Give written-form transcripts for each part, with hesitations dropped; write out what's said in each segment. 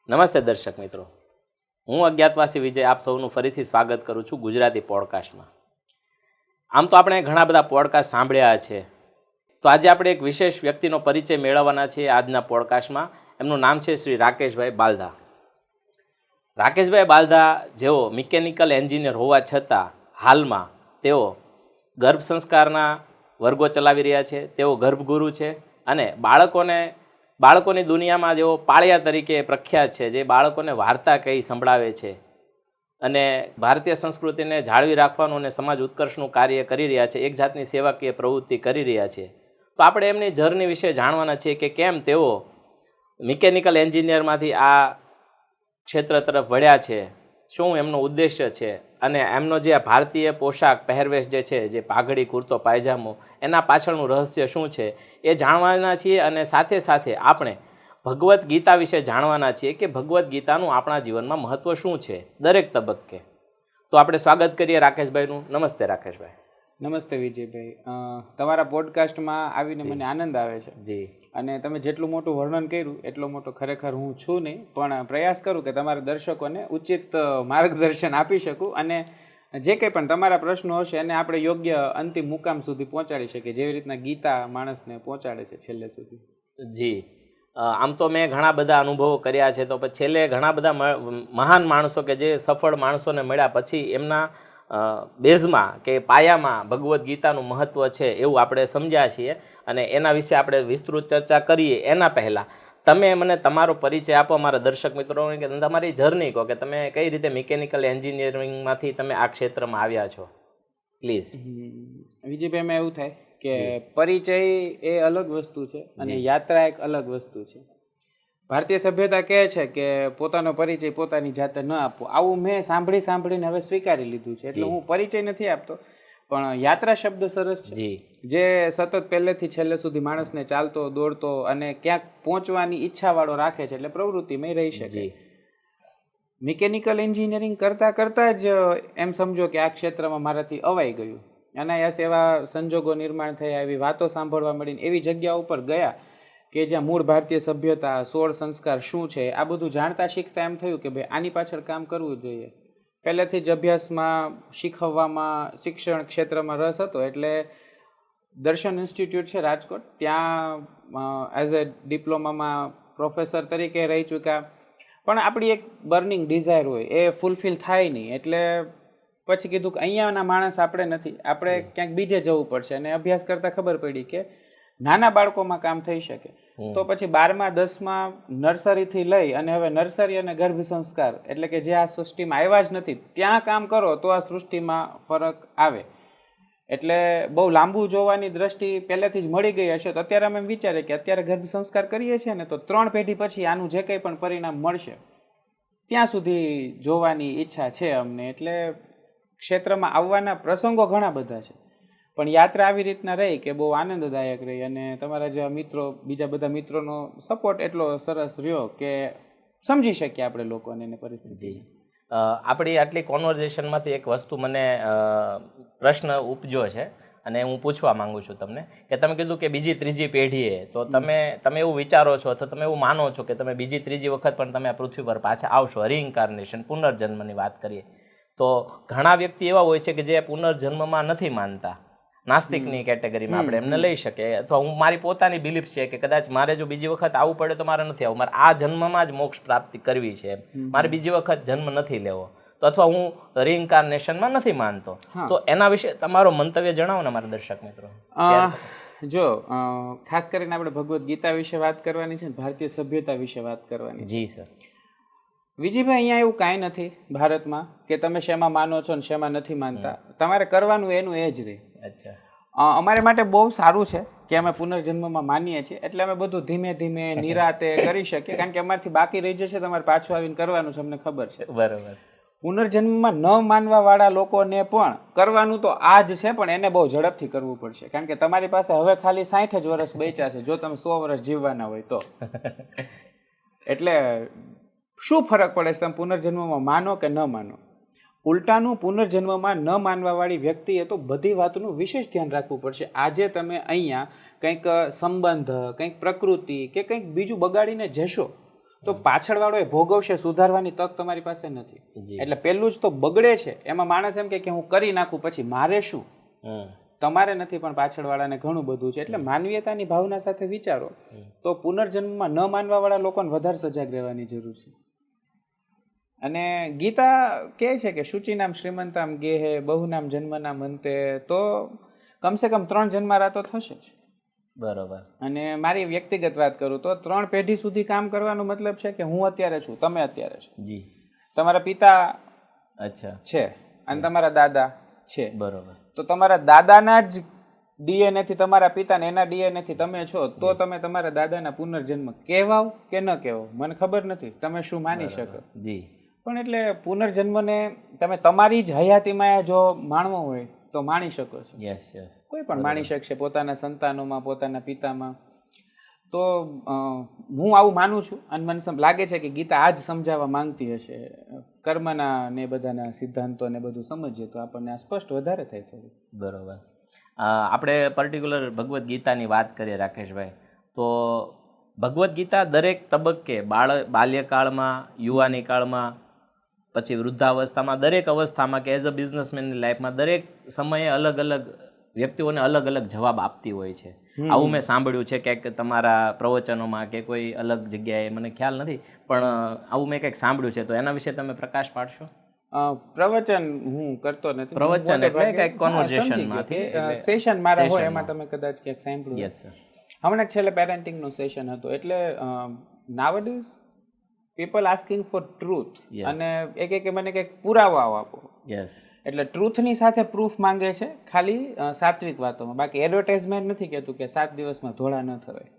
નમસ્તે દર્શક મિત્રો, હું અજ્ઞાતવાસી વિજય આપ સૌનું ફરીથી સ્વાગત કરું છું ગુજરાતી પોડકાસ્ટમાં. આમ તો આપણે ઘણા બધા પોડકાસ્ટ સાંભળ્યા છે, તો આજે આપણે એક વિશેષ વ્યક્તિનો પરિચય મેળવવાના છીએ આજના પોડકાસ્ટમાં. એમનું નામ છે શ્રી રાકેશભાઈ બાલધા. રાકેશભાઈ બાલધા જેઓ મિકેનિકલ એન્જિનિયર હોવા છતાં હાલમાં તેઓ ગર્ભ સંસ્કારના વર્ગો ચલાવી રહ્યા છે. તેઓ ગર્ભગુરુ છે અને બાળકોની દુનિયામાં જેઓ પાળિયા તરીકે પ્રખ્યાત છે, જે બાળકોને વાર્તા કહી સંભળાવે છે અને ભારતીય સંસ્કૃતિને જાળવી રાખવાનું અને સમાજ ઉત્કર્ષનું કાર્ય કરી રહ્યા છે, એક જાતની સેવાકીય પ્રવૃત્તિ કરી રહ્યા છે. તો આપણે એમની જર્ની વિશે જાણવાના છીએ કે કેમ તેઓ મિકેનિકલ એન્જિનિયરમાંથી આ ક્ષેત્ર તરફ વળ્યા છે, શું એમનો ઉદ્દેશ્ય છે અને એમનો જે ભારતીય પોશાક પહેરવેશ જે છે, જે પાઘડી કુર્તો પાયજામો, એના પાછળનું રહસ્ય શું છે એ જાણવાના છીએ. અને સાથે સાથે આપણે ભગવદ્ ગીતા વિશે જાણવાના છીએ કે ભગવદ્ ગીતાનું આપણા જીવનમાં મહત્ત્વ શું છે દરેક તબક્કે. તો આપણે સ્વાગત કરીએ રાકેશભાઈનું. નમસ્તે રાકેશભાઈ. નમસ્તે વિજયભાઈ, તમારા પોડકાસ્ટમાં આવીને મને આનંદ આવે છે. જી. અને તમે જેટલું મોટું વર્ણન કર્યું એટલો મોટો ખરેખર હું છું નહીં, પણ પ્રયાસ કરું કે તમારા દર્શકોને ઉચિત માર્ગદર્શન આપી શકું અને જે કંઈ પણ તમારા પ્રશ્નો હશે એને આપણે યોગ્ય અંતિમ મુકામ સુધી પહોંચાડી શકીએ, જેવી રીતના ગીતા માણસને પહોંચાડે છે છેલ્લે સુધી. જી. આમ તો મેં ઘણા બધા અનુભવો કર્યા છે, તો પછી છેલ્લે ઘણા બધા મહાન માણસો કે જે સફળ માણસોને મળ્યા પછી એમના બેઝમાં કે પાયામાં ભગવદ્ ગીતાનું મહત્ત્વ છે એવું આપણે સમજ્યા છીએ અને એના વિશે આપણે વિસ્તૃત ચર્ચા કરીએ. એના પહેલાં તમે મને તમારો પરિચય આપો અમારા દર્શક મિત્રોને, કે તમારી જર્ની કહો કે તમે કઈ રીતે મિકેનિકલ એન્જિનિયરિંગમાંથી તમે આ ક્ષેત્રમાં આવ્યા છો, પ્લીઝ. વિજયભાઈ, એમાં એવું થાય કે પરિચય એ અલગ વસ્તુ છે અને યાત્રા એક અલગ વસ્તુ છે. ભારતીય સભ્યતા કહે છે કે પોતાનો પરિચય પોતાની જાતે ન આપવો. આવું મેં સાંભળીને હવે સ્વીકારી લીધું છે, એટલે હું પરિચય નથી આપતો, પણ યાત્રા શબ્દ સરસ છે, જે સતત પહેલેથી છેલ્લે સુધી માણસને ચાલતો દોડતો અને ક્યાંક પહોંચવાની ઈચ્છાવાળો રાખે છે, એટલે પ્રવૃત્તિમાં રહી શકે. મિકેનિકલ એન્જિનિયરિંગ કરતાં જ એમ સમજો કે આ ક્ષેત્રમાં મારાથી અવાઈ ગયું. અનાયાસ એવા સંજોગો નિર્માણ થયા, એવી વાતો સાંભળવા મળીને એવી જગ્યા ઉપર ગયા કે જ્યાં મૂળ ભારતીય સભ્યતા, સોળ સંસ્કાર શું છે આ બધું જાણતા શીખતા એમ થયું કે ભાઈ આની પાછળ કામ કરવું જોઈએ. પહેલેથી જ અભ્યાસમાં, શીખવવામાં, શિક્ષણ ક્ષેત્રમાં રસ હતો, એટલે દર્શન ઇન્સ્ટિટ્યૂટ છે રાજકોટ, ત્યાં એઝ એ ડિપ્લોમામાં પ્રોફેસર તરીકે રહી ચૂક્યા. પણ આપણી એક બર્નિંગ ડિઝાયર હોય, એ ફૂલફિલ થાય નહીં, એટલે પછી કીધું કે અહીંયાના માણસ આપણે નથી, આપણે ક્યાંક બીજે જવું પડશે. અને અભ્યાસ કરતાં ખબર પડી કે નાના બાળકોમાં કામ થઈ શકે. તો પછી 12મા 10મા નર્સરીથી લઈ અને હવે નર્સરી અને ગર્ભ સંસ્કાર, એટલે કે જે આ સૃષ્ટિમાં આવ્યા જ નથી ત્યાં કામ કરો તો આ સૃષ્ટિમાં ફરક આવે. એટલે બહુ લાંબુ જોવાની દ્રષ્ટિ પહેલેથી જ મળી ગઈ હશે. તો અત્યારે અમે એમ વિચારીએ કે અત્યારે ગર્ભ સંસ્કાર કરીએ છીએ ને, તો 3 પેઢી પછી આનું જે કંઈ પણ પરિણામ મળશે ત્યાં સુધી જોવાની ઈચ્છા છે અમને. એટલે ક્ષેત્રમાં આવવાના પ્રસંગો ઘણા બધા છે, પણ યાત્રા આવી રીતના રહી કે બહુ આનંદદાયક રહી. અને તમારા જેવા મિત્રો, બીજા બધા મિત્રોનો સપોર્ટ એટલો સરસ રહ્યો કે સમજી શકીએ આપણે લોકોને એની પરિસ્થિતિ. આપણી આટલી કોન્વર્ઝેશનમાંથી એક વસ્તુ મને પ્રશ્ન ઉપજો છે અને હું પૂછવા માંગુ છું તમને, કે તમે કીધું કે બીજી ત્રીજી પેઢીએ, તો તમે એવું વિચારો છો અથવા તમે એવું માનો છો કે તમે બીજી ત્રીજી વખત પણ તમે આ પૃથ્વી પર પાછા આવશો, રિઇન્કાર્નેશન, પુનર્જન્મની વાત કરીએ તો ઘણા વ્યક્તિ એવા હોય છે કે જે પુનર્જન્મમાં નથી માનતા, નાસ્તિકની કેટેગરીમાં આપણે એમને લઈ શકીએ. અથવા મારી પોતાની બિલીફ છે કે કદાચ મારે જો બીજી વખત આવવું પડે તો મારે નથી આવવું, મારે આ જન્મમાં જ મોક્ષ પ્રાપ્તિ કરવી છે, મારે બીજી વખત જન્મ નથી લેવો, તો અથવા હું રિઇન્કાર્નેશનમાં નથી માનતો. તો એના વિશે તમારો મંતવ્ય જણાવો ને મારા દર્શક મિત્રો. જો ખાસ કરીને આપણે ભગવદ્ ગીતા વિશે વાત કરવાની છે, ભારતીય સભ્યતા વિશે વાત કરવાની. જી સર. વિજયભાઈ, અહીંયા એવું કાંઈ નથી ભારતમાં કે તમે શેમાં માનો છો ને શેમાં નથી માનતા. તમારે કરવાનું એનું એ જ રહે. અચ્છા. અમારે માટે બહુ સારું છે કે અમે પુનર્જન્મમાં માનીએ છીએ, એટલે અમે બધું ધીમે ધીમે નિરાતે કરી શકીએ, કારણ કે અમારથી બાકી રહી જશે તમારે પાછું આવીને કરવાનું છે, અમને ખબર છે. બરાબર. પુનર્જન્મમાં ન માનવા વાળા લોકોને પણ કરવાનું તો આ જ છે, પણ એને બહુ ઝડપથી કરવું પડશે, કારણ કે તમારી પાસે હવે ખાલી 60 જ વર્ષ બચ્યા છે જો તમે 100 વર્ષ જીવવાના હોય તો. એટલે શું ફરક પડે છે તમે પુનર્જન્મમાં માનો કે ન માનો? ઉલટાનું પુનર્જન્મમાં ન માનવાવાળી વ્યક્તિએ તો બધી વાતનું વિશેષ ધ્યાન રાખવું પડશે. આજે તમે અહીંયા કંઈક સંબંધ, કંઈક પ્રકૃતિ કે કંઈક બીજું બગાડીને જશો તો પાછળવાળો એ ભોગવશે, સુધારવાની તક તમારી પાસે નથી. જી. એટલે પહેલું જ તો બગડે છે એમાં માણસ એમ કે હું કરી નાખું પછી મારે શું, તમારે નથી પણ પાછળવાળાને ઘણું બધું છે. એટલે માનવીયતાની ભાવના સાથે વિચારો તો પુનર્જન્મમાં ન માનવાવાળા લોકોને વધારે સજાગ રહેવાની જરૂર છે. અને ગીતા કહે છે કે શુચિનામ શ્રીમંતામ ગેહે બહુનામ જન્મનામ અંતે, તો કમસે કમ 3 જન્મારા તો થશે જ. બરોબર. અને મારી વ્યક્તિગત વાત કરું તો 3 પેઢી સુધી કામ કરવાનો મતલબ છે કે હું અત્યારે છું, તમે અત્યારે છો, જી. તમારા પિતા અચ્છા. છે અને તમારા દાદા છે. બરોબર. તો તમારા દાદાના જ ડીએનએ થી તમારા પિતાને એના ડીએનએ થી તમે છો, તો તમે તમારા દાદાના પુનર્જન્મ કહેવાવ કે ન કહેવાવ મને ખબર નથી, તમે શું માની શકો. જી. પણ એટલે પુનર્જન્મને તમે તમારી જ હયાતીમાં જો માણવો હોય તો માણી શકો છો. Yes yes. કોઈ પણ માણી શકશે, પોતાના સંતાનોમાં, પોતાના પિતામાં. તો હું આવું માનું છું અને મને લાગે છે કે ગીતા આ જ સમજાવવા માંગતી હશે. કર્મના ને બધાના સિદ્ધાંતો ને બધું સમજીએ તો આપણને આ સ્પષ્ટ વધારે થાય થોડું. બરોબર. આપણે પર્ટિક્યુલર ભગવદ્ ગીતાની વાત કરીએ રાકેશભાઈ, તો ભગવદ્ ગીતા દરેક તબક્કે બાલ્યકાળમાં, યુવાની કાળમાં, પછી વૃદ્ધાવસ્થામાં, દરેક અવસ્થામાં કે એઝ અ બિઝનેસમેનની લાઈફમાં દરેક સમયે અલગ અલગ વ્યક્તિઓને અલગ અલગ જવાબ આપતી હોય છે. આવું મેં સાંભળ્યું છે ક્યાંક તમારા પ્રવચનોમાં કે કોઈ અલગ જગ્યાએ, મને ખ્યાલ નથી, પણ આવું મેં કંઈક સાંભળ્યું છે. તો એના વિશે તમે પ્રકાશ પાડશો? પ્રવચન હું કરતો નથી. પ્રવચન એટલે કંઈક કોન્વર્સેશનમાંથી, સેશન મારા હોય એમાં તમે કદાચ ક્યાંક સાંભળ્યું. Yes sir. હમણાં છેલ્લે પેરેન્ટિંગનું સેશન હતું. એટલે નાવડેઝ પીપલ આસ્કિંગ ફોર ટ્રુથ, અને એક મને કંઈક પુરાવાઓ આપો. યસ. એટલે ટ્રુથની સાથે પ્રૂફ માંગે છે ખાલી સાત્વિક વાતોમાં. બાકી એડવર્ટાઇઝમેન્ટ નથી કહેતું કે 7 દિવસમાં ધોળા ન થવાય.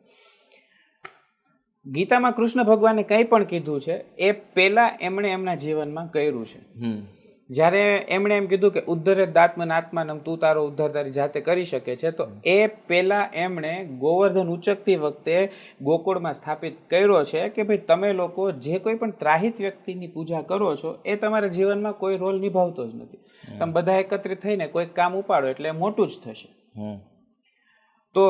ગીતામાં કૃષ્ણ ભગવાને કંઈ પણ કીધું છે એ પહેલા એમણે એમના જીવનમાં કર્યું છે. જ્યારે એમણે એમ કીધું કે ઉદ્ધરે દાત્મનાત્માનમ, તું તારો ઉદ્ધાર તારી જાતે કરી શકે છે, તો એ પહેલા એમણે ગોવર્ધન ઉચકતી વખતે ગોકુળમાં સ્થાપિત કર્યો છે કે ભાઈ તમે લોકો જે કોઈ પણ ત્રાહિત વ્યક્તિની પૂજા કરો છો એ તમારા જીવનમાં કોઈ રોલ નિભાવતો જ નથી. તમે બધા એકત્રિત થઈને કોઈક કામ ઉપાડો એટલે મોટું જ થશે. તો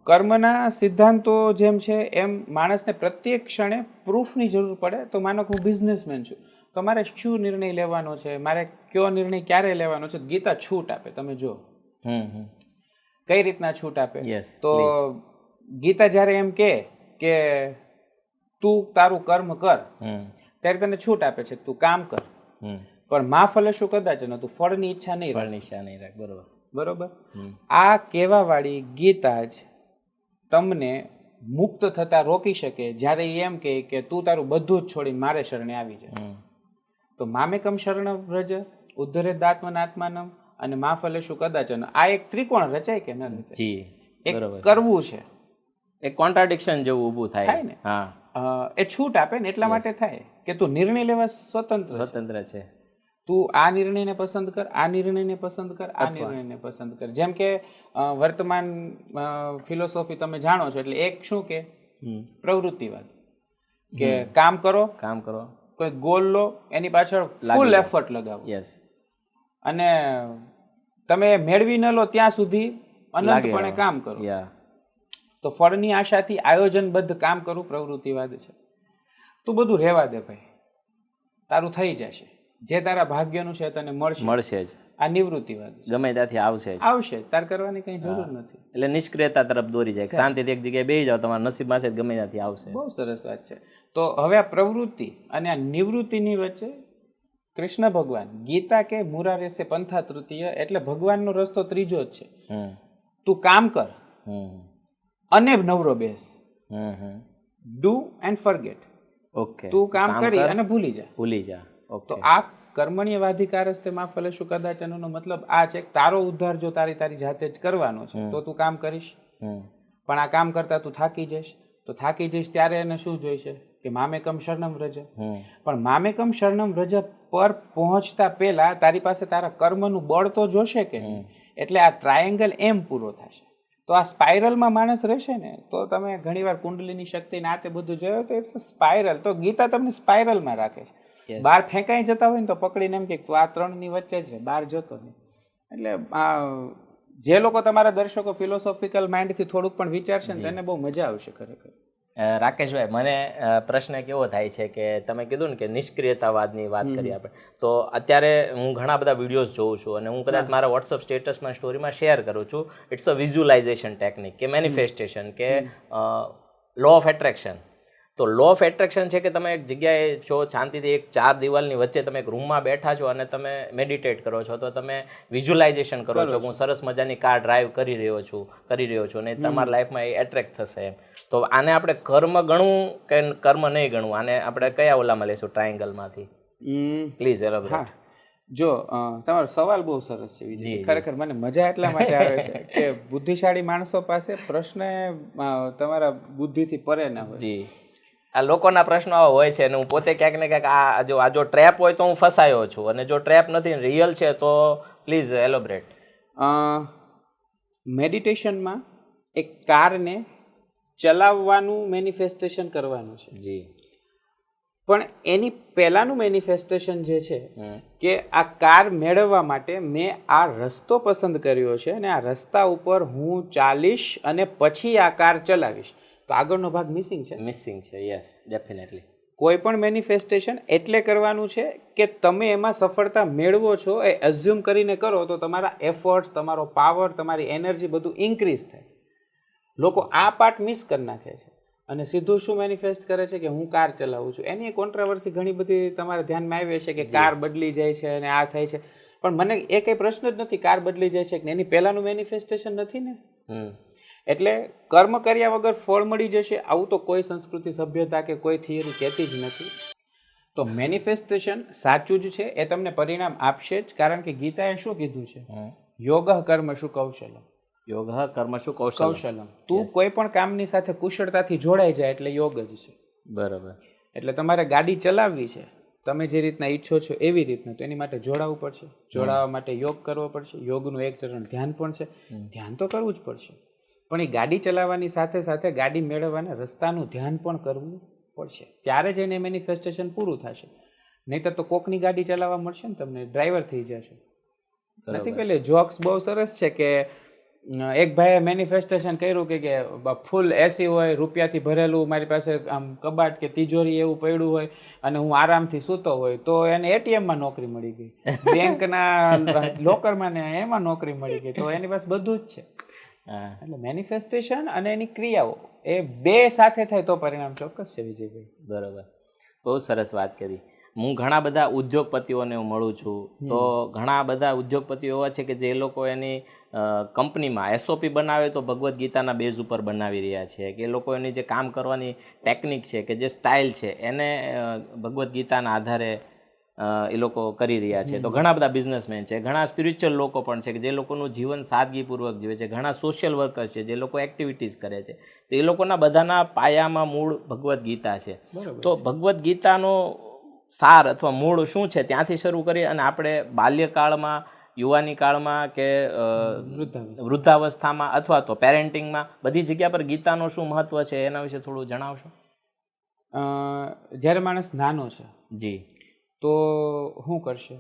કર્મના સિદ્ધાંતો જેમ છે એમ માણસને પ્રત્યેક ક્ષણે પ્રૂફની જરૂર પડે. તો માનો કે હું બિઝનેસમેન છું, તો મારે શું નિર્ણય લેવાનો છે, મારે કયો નિર્ણય ક્યારે લેવાનો છે, ગીતા છૂટ આપે. તમે જો કઈ રીતના છૂટ આપે. તો ગીતા જ્યારે એમ કે તું તારું કર્મ કર, ત્યારે તને છૂટ આપે છે તું કામ કર, પણ મા ફલે શું કદાચ ન, તું ફળની ઈચ્છા નહીં રાખ. બરોબર. આ કહેવા વાળી ગીતા જ તમને મુક્ત થતા રોકી શકે જ્યારે એમ કે તું તારું બધું જ છોડીને મારે શરણે આવી જાય. તો મામેકમ શરણમ વ્રજ, ઉદ્ધરે દાત્મનાત્માનમ અને મા ફલેશુ કદાચન, આ એક ત્રિકોણ રચાય કે ન રચાય? જી, એક કરવું છે, એક કોન્ટ્રાડિક્શન જેવું ઊભું થાય ને. એ છૂટ આપે ને એટલા માટે થાય કે તું નિર્ણય લેવા સ્વતંત્ર છે. તું આ નિર્ણયને પસંદ કર, આ નિર્ણયને પસંદ કર, આ નિર્ણયને પસંદ કર. જેમ કે વર્તમાન ફિલોસોફી તમે જાણો છો, એટલે એક શું કે પ્રવૃત્તિવાદ, કે કામ કરો, કોઈ ગોલ લો, એની પાછળ ફૂલ એફર્ટ લગાવો. અને તમે મેળવી ન લો ત્યાં સુધી અનંતપણે કામ કરો. તો ફળની આશાથી આયોજનબદ્ધ કામ કરવું પ્રવૃત્તિવાદ છે. તું બધું રહેવા દે ભાઈ, તારું થઈ જશે, જે તારા ભાગ્યનું છે તને મળશે જ. આ નિવૃત્તિવાદ ગમે ત્યાંથી આવશે, તાર કરવાની કઈ જરૂર નથી. એટલે નિષ્ક્રિયતા તરફ દોરી જાય, શાંતિથી એક જગ્યાએ બેસી જાવ, તમારા નસીબમાં છે ગમે ત્યાંથી આવશે. બહુ સરસ વાત છે. તો હવે આ પ્રવૃત્તિ અને આ નિવૃત્તિની વચ્ચે કૃષ્ણ ભગવાન ગીતા કે મુરારેસે પંથા તૃતીય, એટલે ભગવાનનો રસ્તો ત્રીજો જ છે. તું કામ કર અને નવરો બેસ. Do and forget. ઓકે. તું કામ કરી અને ભૂલી જા. તો આ કર્મણ્યવાધિકારસ્તે મા ફલેશુ કદાચનનો મતલબ આ છે કે તારો ઉદ્ધાર જો તારી જાતે જ કરવાનો છે તો તું કામ કરીશ. પણ આ કામ કરતા તું થાકી જઈશ. તો થાકી જઈશ ત્યારે એને શું જોઈશે કે મામેકમ શરણમ વ્રજ. પણ મામેકમ શરણમ વ્રજ પર પહોંચતા પહેલા તારી પાસે તારા કર્મનું બળ તો જોશે કે નહીં. એટલે આ ટ્રાયેંગલ એમ પૂરો થશે. તો આ સ્પાઇરલમાં માણસ રહેશે ને, તો તમે ઘણીવાર કુંડલીની શક્તિ ને આ તે બધું જોયું તો ઇટ્સ અ સ્પાઇરલ. તો ગીતા તમને સ્પાઇરલમાં રાખે છે. બહાર ફેંકાઈ જતા હોય ને તો પકડીને એમ કે તું આ 3ની વચ્ચે જ બહાર જતો નહીં. એટલે જે લોકો તમારા દર્શકો ફિલોસોફિકલ માઇન્ડથી થોડુંક પણ વિચારશે ને તેને બહુ મજા આવશે ખરેખર. રાકેશભાઈ, મને પ્રશ્ન કેવો થાય છે કે તમે કીધું ને કે નિષ્ક્રિયતાવાદની વાત કરી આપણે, તો અત્યારે હું ઘણા બધા વિડીયોઝ જોઉં છું અને હું કદાચ મારા વોટ્સઅપ સ્ટેટસમાં સ્ટોરીમાં શેર કરું છું. ઇટ્સ અ વિઝ્યુલાઇઝેશન ટેકનિક કે મેનિફેસ્ટેશન કે લો ઓફ એટ્રેક્શન. તો લો ઓફ એટ્રેક્શન છે કે તમે એક જગ્યાએ છો શાંતિથી, એક 4 દિવાલની વચ્ચે તમે એક રૂમમાં બેઠા છો અને તમે મેડિટેટ કરો છો, તો તમે વિઝ્યુલાઇઝેશન કરો છો, હું સરસ મજાની કાર ડ્રાઈવ કરી રહ્યો છું અને તમારા લાઈફમાં એ એટ્રેક્ટ થશે એમ. તો આને આપણે કર્મ ગણવું કે કર્મ નહીં ગણવું, આને આપણે કયા ઓલામાં લઈશું ટ્રાયંગલમાંથી? Please elaborate. જો તમારો સવાલ બહુ સરસ છે વિજય. ખરેખર મને મજા એટલા માટે આવે છે કે બુદ્ધિશાળી માણસો પાસે પ્રશ્ન તમારા બુદ્ધિથી પરે ના હોય. જી, આ લોકોના પ્રશ્નો આવા હોય છે અને હું પોતે ક્યાંક ને ક્યાંક આ જો ટ્રેપ હોય તો હું ફસાયો છું, અને જો ટ્રેપ નથી, રિયલ છે, તો પ્લીઝ એલોબરેટ. મેડિટેશનમાં એક કારને ચલાવવાનું મેનિફેસ્ટેશન કરવાનું છે. જી. પણ એની પહેલાનું મેનિફેસ્ટેશન જે છે કે આ કાર મેળવવા માટે મેં આ રસ્તો પસંદ કર્યો છે અને આ રસ્તા ઉપર હું ચાલીશ અને પછી આ કાર ચલાવીશ. તો આગળનો ભાગ મિસિંગ છે. Yes, definitely. કોઈ પણ મેનિફેસ્ટેશન એટલે કરવાનું છે કે તમે એમાં સફળતા મેળવો છો એ એઝ્યુમ કરીને કરો તો તમારા એફર્ટ્સ, તમારો પાવર, તમારી એનર્જી બધું ઇન્ક્રીઝ થાય. લોકો આ પાર્ટ મિસ કરી નાખે છે અને સીધું શું મેનિફેસ્ટ કરે છે કે હું કાર ચલાવું છું. એની કોન્ટ્રાવર્સી ઘણી બધી તમારા ધ્યાનમાં આવી છે કે કાર બદલી જાય છે અને આ થાય છે, પણ મને એ કંઈ પ્રશ્ન જ નથી કાર બદલી જાય છે કે એની પહેલાનું મેનિફેસ્ટેશન નથી ને. એટલે કર્મ કર્યા વગર ફળ મળી જશે આવું તો કોઈ સંસ્કૃતિ, સભ્યતા કે કોઈ થિયરી કહેતી જ નથી. તો મેનિફેસ્ટેશન સાચું જ છે, એ તમને પરિણામ આપશે જ, કારણ કે ગીતાએ શું કીધું છે? યોગઃ કર્મશુ કૌશલમ. યોગઃ કર્મશુ કૌશલમ. તું કોઈ પણ કામની સાથે કુશળતાથી જોડાઈ જાય એટલે યોગ જ છે. બરાબર. એટલે તમારે ગાડી ચલાવવી છે, તમે જે રીતના ઈચ્છો છો એવી રીતના, તો એની માટે જોડાવવું પડશે. જોડાવા માટે યોગ કરવો પડશે. યોગનું એક ચરણ ધ્યાન પણ છે. ધ્યાન તો કરવું જ પડશે, પણ એ ગાડી ચલાવવાની સાથે સાથે ગાડી મેળવવાના રસ્તાનું ધ્યાન પણ કરવું પડશે. ત્યારે જ એને મેનિફેસ્ટેશન પૂરું થશે. નહીંતર તો કોકની ગાડી ચલાવવા મળશે ને તમને, ડ્રાઈવર થઈ જશે. નથી પેલે જોક્સ બહુ સરસ છે કે એક ભાઈએ મેનિફેસ્ટેશન કર્યું કે ફૂલ એસી હોય, રૂપિયાથી ભરેલું, મારી પાસે આમ કબાટ કે તિજોરી એવું પડ્યું હોય અને હું આરામથી સૂતો હોય, તો એને એટીએમમાં નોકરી મળી ગઈ, બેંકના લોકરમાં ને એમાં નોકરી મળી ગઈ. તો એની પાસે બધું જ છે. એટલે મેનિફેસ્ટેશન અને એની ક્રિયાઓ એ બે સાથે થાય તો પરિણામ ચોક્કસ છે વિજયભાઈ. બરાબર, બહુ સરસ વાત કરી. હું ઘણા બધા ઉદ્યોગપતિઓને હું મળું છું, તો ઘણા બધા ઉદ્યોગપતિઓ એવા છે કે જે લોકો એની કંપનીમાં એસઓપી બનાવે તો ભગવદ્ ગીતાના બેઝ ઉપર બનાવી રહ્યા છે, કે એ લોકો એની જે કામ કરવાની ટેકનિક છે કે જે સ્ટાઇલ છે એને ભગવદ્ ગીતાના આધારે એ લોકો કરી રહ્યા છે. તો ઘણા બધા બિઝનેસમેન છે, ઘણા સ્પિરિચ્યુઅલ લોકો પણ છે કે જે લોકોનું જીવન સાદગીપૂર્વક જીવે છે, ઘણા સોશિયલ વર્કર્સ છે જે લોકો એક્ટિવિટીઝ કરે છે. તો એ લોકોના બધાના પાયામાં મૂળ ભગવદ્ ગીતા છે. તો ભગવદ્ ગીતાનો સાર અથવા મૂળ શું છે ત્યાંથી શરૂ કરી અને આપણે બાલ્યકાળમાં, યુવાની કાળમાં કે વૃદ્ધાવસ્થામાં અથવા તો પેરેન્ટિંગમાં બધી જગ્યા પર ગીતાનું શું મહત્વ છે એના વિશે થોડું જણાવશો? જ્યારે માણસ નાનો છે જી, તો શું કરશે?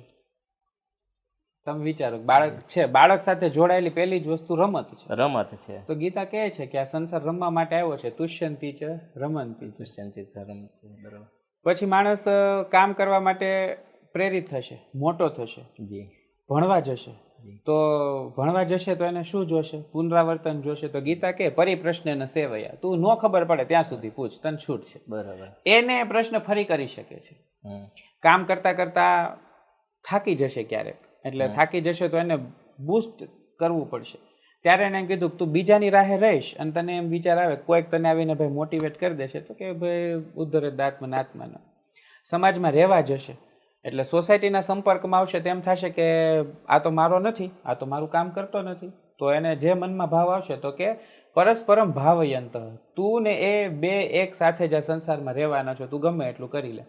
તમે વિચારો, બાળક છે, બાળક સાથે જોડાયેલી પહેલી જ વસ્તુ રમત છે. તો ગીતા કહે છે કે આ સંસાર રમવા માટે આવ્યો છે. તુષ્યંતી ચ રમંતી. બરાબર. પછી માણસ કામ કરવા માટે પ્રેરિત થશે, મોટો થશે, જી, ભણવા જશે. તો ભણવા જશે તો એને શું જોશે? પુનરાવર્તન જોશે. તો ગીતા કે પરિપ્રશ્ન સેવયા, તું ન ખબર પડે ત્યાં સુધી પૂછ, તને છૂટ છે. બરાબર. એને પ્રશ્ન ફરી કરી શકે છે. કામ કરતા કરતા થાકી જશે ક્યારેક, એટલે થાકી જશે તો એને બૂસ્ટ કરવું પડશે. ત્યારે એને એમ કીધું તું બીજાની રાહે રહીશ અને તને એમ વિચાર આવે કોઈક તને આવીને ભાઈ મોટિવેટ કરી દેશે, તો કે ભાઈ ઉદ્ધરે દાત્મન આત્માનો. સમાજમાં રહેવા જશે એટલે સોસાયટીના સંપર્કમાં આવશે, તેમ થશે કે આ તો મારો નથી, આ તો મારું કામ કરતો નથી. તો એને જે મનમાં ભાવ આવશે તો કે પરસ્પરમ ભાવયંત, તું ને એ બે એક સાથે જ આ સંસારમાં રહેવાના છો, તું ગમે એટલું કરી લે.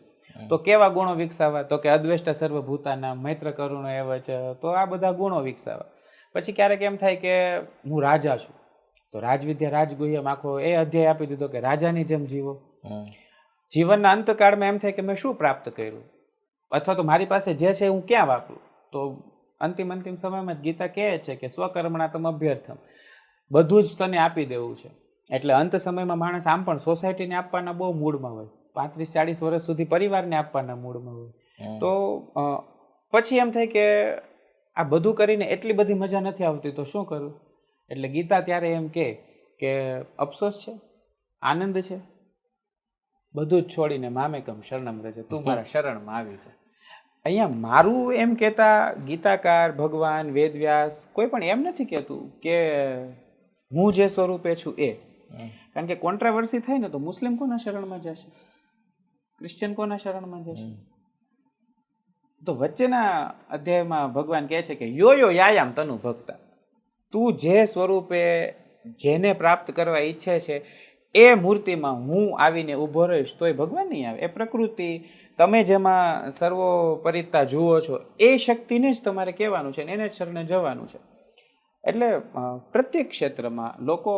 તો કેવા ગુણો વિકસાવવા? તો કે અદ્વેષ્ટ સર્વભૂતાના, મૈત્ર કરુણો એવ છે. તો આ બધા ગુણો વિકસાવવા. પછી ક્યારેક એમ થાય કે હું રાજા છું, તો રાજવિદ્યા રાજગુહ્યમ આખો એ અધ્યાય આપી દીધો કે રાજાની જેમ જીવો. જીવનના અંતકાળમાં એમ થાય કે મેં શું પ્રાપ્ત કર્યું, અથવા તો મારી પાસે જે છે હું ક્યાં વાપરું? તો અંતિમ સમયમાં ગીતા કહે છે કે સ્વકર્મણા તમ અભ્યર્થમ, બધું જ તને આપી દેવું છે. એટલે અંત સમયમાં માણસ આમ પણ સોસાયટીને આપવાના બહુ મૂડમાં હોય, 35-40 વર્ષ સુધી પરિવારને આપવાના મૂડમાં હોય. તો પછી એમ થાય કે આ બધું કરીને એટલી બધી મજા નથી આવતી તો શું કરું? એટલે ગીતા ત્યારે એમ કે અફસોસ છે, આનંદ છે, બધું જ છોડીને મામેકમ શરણમ રજે, તું મારા શરણમાં આવી છે. અહીંયા મારું એમ કહેતા ગીતાકાર, ભગવાન, વેદવ્યાસ કોઈ પણ એમ નથી કહેતું કે હું જે સ્વરૂપે છું એ. કારણ કે કોન્ટ્રાવર્સી થાય ને તો મુસ્લિમ કોના શરણમાં જશે, ક્રિશ્ચિયન કોના શરણમાં જશે? તો વચ્ચેના અધ્યાયમાં ભગવાન કહે છે કે યો યાયામ તનુ ભક્તા, તું જે સ્વરૂપે જેને પ્રાપ્ત કરવા ઈચ્છે છે એ મૂર્તિમાં હું આવીને ઊભો રહીશ તોય ભગવાન નહીં આવે. એ પ્રકૃતિ તમે જેમાં સર્વોપરિતા જુઓ છો એ શક્તિને જ તમારે કહેવાનું છે, એને જ શરણે જવાનું છે. એટલે પ્રત્યેક ક્ષેત્રમાં લોકો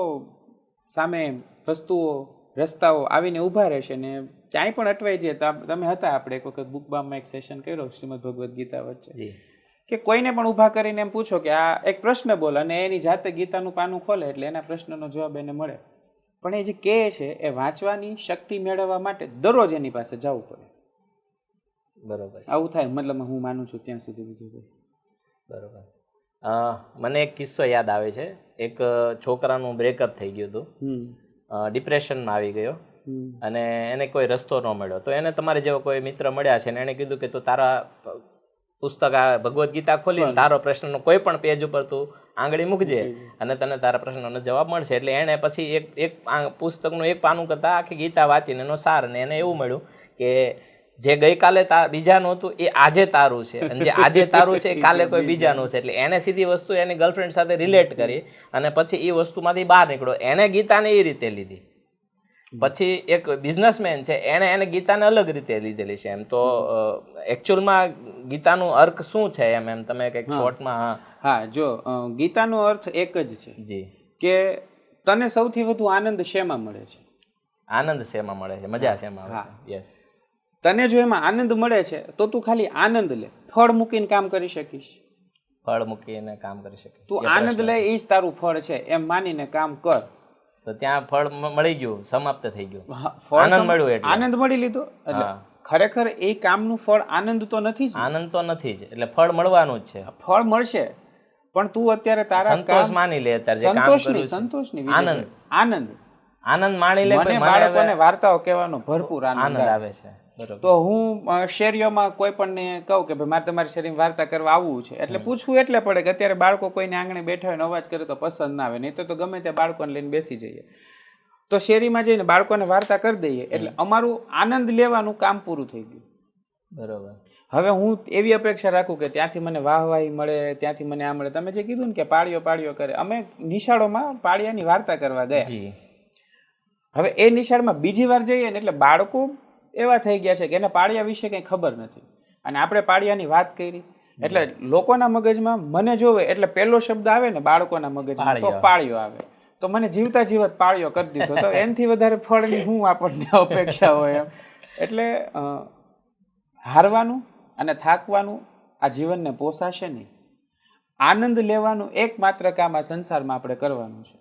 સામે વસ્તુઓ, રસ્તાઓ આવીને ઊભા રહેશે ને ક્યાંય પણ અટવાઈ જાય. તમે હતા આપણે એક વખત બુકબામમાં એક સેશન કર્યો શ્રીમદ ભગવદ્ ગીતા વચ્ચે, કે કોઈને પણ ઊભા કરીને એમ પૂછો કે આ એક પ્રશ્ન બોલ, અને એની જાતે ગીતાનું પાનું ખોલે એટલે એના પ્રશ્નનો જવાબ એને મળે. પણ એ જે કહે છે એ વાંચવાની શક્તિ મેળવવા માટે દરરોજ એની પાસે જવું પડે. બરોબર, આવું થાય મતલબ હું માનું છું ત્યાં સુધી. વિજયભાઈ બરોબર. મને એક કિસ્સો યાદ આવે છે. એક છોકરાનું બ્રેકઅપ થઈ ગયું હતું, ડિપ્રેશનમાં આવી ગયો અને એને કોઈ રસ્તો ન મળ્યો. તો એને તમારે જેવો કોઈ મિત્ર મળ્યા છે ને એને કીધું કે તું તારા પુસ્તક આ ભગવદ્ ગીતા ખોલીને તારો પ્રશ્નનો કોઈ પણ પેજ ઉપર તું આંગળી મૂકજે અને તને તારા પ્રશ્નનો જવાબ મળશે. એટલે એણે પછી એક પુસ્તકનું એક પાનું કરતા આખી ગીતા વાંચીને એનો સાર, ને એને એવું મળ્યું કે જે ગઈકાલે બીજાનું હતું એ આજે તારું છે, અને જે આજે તારું છે એ કાલે કોઈ બીજાનું છે. એટલે એને સીધી વસ્તુ એની ગર્લફ્રેન્ડ સાથે રિલેટ કરી અને પછી એ વસ્તુમાંથી બહાર નીકળ્યો. એને ગીતાને એ રીતે લીધી. પછી એક બિઝનેસમેન છે, એને ગીતાને અલગ રીતે લીધેલી છે. એમ તો એકચ્યુઅલમાં ગીતાનું અર્થ શું છે એમ તમે કંઈક શોર્ટમાં? હા, જો ગીતાનો અર્થ એક જ છે જી, કે તને સૌથી વધુ આનંદ શેમાં મળે છે? આનંદ શેમાં મળે છે? મજા શેમાં આવે છે? યસ. તને જો એમાં આનંદ મળે છે તો તું ખાલી આનંદ લે, ફળ મૂકીને કામ કરી શકીશ? ફળ મૂકીને કામ કરી શકીશ. તું આનંદ લે એ જ તારું ફળ છે એમ માનીને કામ કર. તો ત્યાં ફળ મળી ગયું, સમાપ્ત થઈ ગયું, આનંદ મળ્યો, એટલે આનંદ મળી લીધો. એટલે ખરેખર એ કામનું ફળ આનંદ તો નથી જ. આનંદ તો નથી જ, એટલે ફળ મળવાનું જ છે. ફળ મળશે પણ તું અત્યારે તારા સંતોષ માની લે. અત્યારે જે કામ કરું છું, સંતોષની આનંદ આનંદ માણી લે. મને બાળકોને વાર્તાઓ કહેવાનો ભરપૂર આનંદ આવે છે. તો હું શેરીઓમાં કોઈ પણ કહું કે ભાઈ મારે તમારી શેરીમાં વાર્તા કરવા આવવું છે, એટલે પૂછવું એટલે પડે કે અત્યારે બાળકો કોઈને આંગણે બેઠા હોય ને અવાજ કરે તો પસંદ ના આવે, નહીં તો ગમે ત્યાં બાળકોને લઈને બેસી જઈએ. તો શેરીમાં જઈને બાળકોને વાર્તા કરી દઈએ એટલે અમારું આનંદ લેવાનું કામ પૂરું થઈ ગયું. બરોબર. હવે હું એવી અપેક્ષા રાખું કે ત્યાંથી મને વાહવાહી મળે, ત્યાંથી મને આ મળે. તમે જે કીધું ને કે પાળીઓ કરે, અમે નિશાળોમાં પાળિયાની વાર્તા કરવા ગયા. હવે એ નિશાળમાં બીજી વાર જઈએ ને એટલે બાળકો એવા થઈ ગયા છે કે એને પાળિયા વિશે કંઈ ખબર નથી, અને આપણે પાળિયાની વાત કરી એટલે લોકોના મગજમાં મને જોવે એટલે પહેલો શબ્દ આવે ને બાળકોના મગજમાં તો પાળિયો આવે. તો મને જીવતા જીવત પાળિયો કરી દીધો. તો એનાથી વધારે ફળની હું આપણને અપેક્ષા હોય એમ. એટલે હારવાનું અને થાકવાનું આ જીવનને પોસાશે નહીં. આનંદ લેવાનું એકમાત્ર કામ આ સંસારમાં આપણે કરવાનું છે.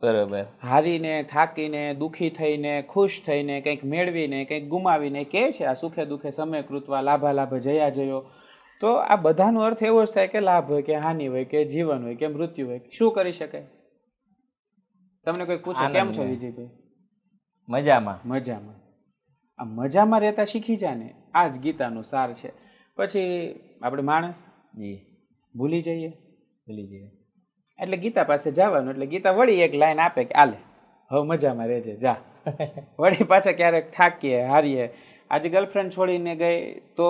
બરોબર. હારીને, થાકીને, દુઃખી થઈને, ખુશ થઈને, કંઈક મેળવીને, કંઈક ગુમાવીને કે છે આ સુખે દુઃખે સમય કૃતવા લાભાલાભ જયા જયો. તો આ બધાનો અર્થ એવો જ થાય કે લાભ હોય કે હાનિ હોય કે જીવન હોય કે મૃત્યુ હોય, શું કરી શકાય? તમને કોઈ પૂછે કેમ છો વિજયભાઈ? મજામાં. આ મજામાં રહેતા શીખી જા ને, આ જ ગીતાનો સાર છે. પછી આપણે માણસ ભૂલી જઈએ એટલે ગીતા પાસે જવાનું, એટલે ગીતા વળી એક લાઈન આપે કે આલે હવે મજામાં રહેજે જા. વળી પાછા ક્યારેક થાકીએ હારીએ, આજે ગર્લફ્રેન્ડ છોડીને ગઈ તો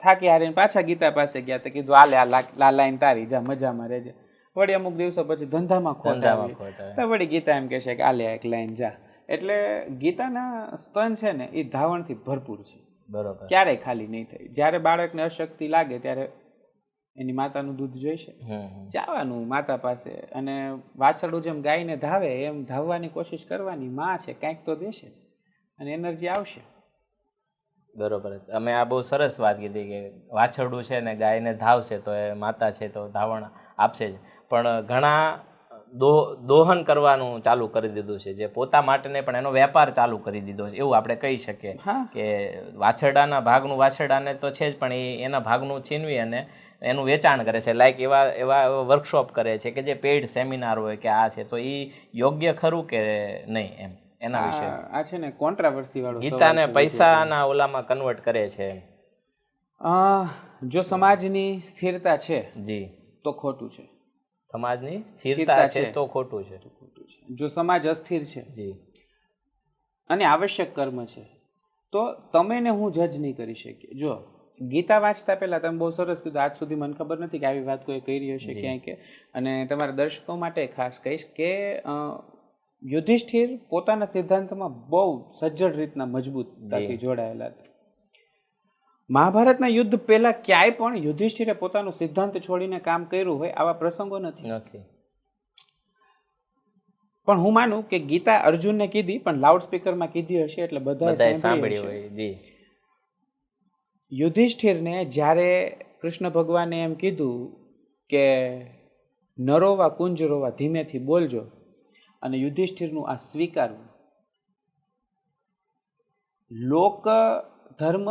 થાકી હારીને પાછા ગીતા પાસે ગયા તો કીધું આલે આ લાઈન તારી, જા મજામાં રહેજે. વળી અમુક દિવસો પછી ધંધામાં ખોટ આવી તો વળી ગીતા એમ કહે છે કે આલે એક લાઈન જા. એટલે ગીતાના સ્તન છે ને એ ધાવણથી ભરપૂર છે. બરોબર. ક્યારેય ખાલી નહીં થાય. જ્યારે બાળકને અશક્તિ લાગે ત્યારે એની માતાનું દૂધ જોઈશે, જવાનું માતા પાસે, અને વાછરડું જેમ ગાયને ધાવે એમ ધાવવાની કોશિશ કરવાની. માં છે કાંઈક તો દેશે અને એનર્જી આવશે. બરોબર. અમે આ બહુ સરસ વાત કીધી કે વાછરડું છે ને ગાયને ધાવશે તો એ માતા છે તો ધાવણ આપશે જ. પણ ઘણા દોહન કરવાનું ચાલુ કરી દીધું છે, જે પોતા માટે નહીં પણ એનો વેપાર ચાલુ કરી દીધો છે એવું આપણે કહી શકીએ કે વાછરડાના ભાગનું વાછરડાને તો છે જ, પણ એના ભાગનું છીનવી અને એનું વેચાણ કરે છે. લાઈક એવા વર્કશોપ કરે છે કે જે પેઇડ સેમિનાર હોય કે આ છે, તો એ યોગ્ય ખરું કે નહીં એમ એના વિશે આ છે ને કોન્ટ્રાવર્સી વાળો ગીતાને પૈસાના ઓલામાં કન્વર્ટ કરે છે. જો સમાજની સ્થિરતા છે જી તો ખોટું છે, સમાજની સ્થિરતા છે તો ખોટું છે. જો સમાજ અસ્થિર છે જી અને આવશ્યક કર્મ છે તો તમે ને હું જજ નહીં કરી શકીએ. જો ગીતા વાંચતા પહેલા તમે બહુ સરસ કીધું, આજ સુધી મને ખબર નથી કે આવી વાત કોઈ કરી હશે ક્યાંય કે, અને તમારા દર્શકો માટે ખાસ કહીશ કે યુધિષ્ઠિર પોતાના સિદ્ધાંતમાં બહુ સજ્જડ રીતના મજબૂતતાથી જોડાયેલા હતા. મહાભારતના યુદ્ધ પહેલા ક્યાંય પણ યુધિષ્ઠિરે પોતાનો સિદ્ધાંત છોડીને કામ કર્યું હોય આવા પ્રસંગો નથી. પણ હું માનું કે ગીતા અર્જુનને કીધી પણ લાઉડ સ્પીકરમાં કીધી હશે એટલે બધાએ સાંભળી હોય. જી યુધિષ્ઠિરને જ્યારે કૃષ્ણ ભગવાને એમ કીધું કે નરોવા કુંજરોવા ધીમેથી બોલજો, અને યુધિષ્ઠિરનું આ સ્વીકારવું, લોક ધર્મ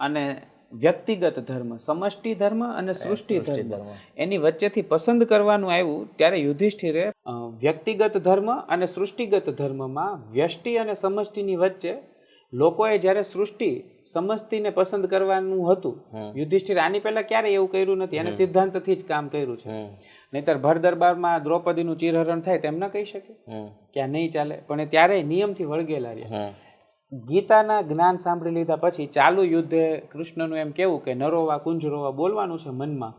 અને વ્યક્તિગત ધર્મ, સમષ્ટિ ધર્મ અને સૃષ્ટિ ધર્મ, એની વચ્ચેથી પસંદ કરવાનું આવ્યું ત્યારે યુધિષ્ઠિરે વ્યક્તિગત ધર્મ અને સૃષ્ટિગત ધર્મમાં વ્યષ્ટિ અને સમષ્ટિની વચ્ચે લોકોએ જ્યારે સૃષ્ટિ સમષ્ટિને પસંદ કરવાનું હતું, યુધિષ્ઠિર આની પહેલા ક્યારે એવું કર્યું નથી, એને સિદ્ધાંતથી જ કામ કર્યું છે. નહીતર ભર દરબારમાં દ્રૌપદીનું ચીરહરણ થાય તેમ ન કહી શકે કે આ નહીં ચાલે, પણ એ ત્યારે નિયમથી વળગેલા રહ્યા. ગીતાના જ્ઞાન સાંભળી લીધા પછી ચાલુ યુદ્ધે કૃષ્ણનું એમ કેવું કે નરોવા કુંજરોવા બોલવાનું છે મનમાં,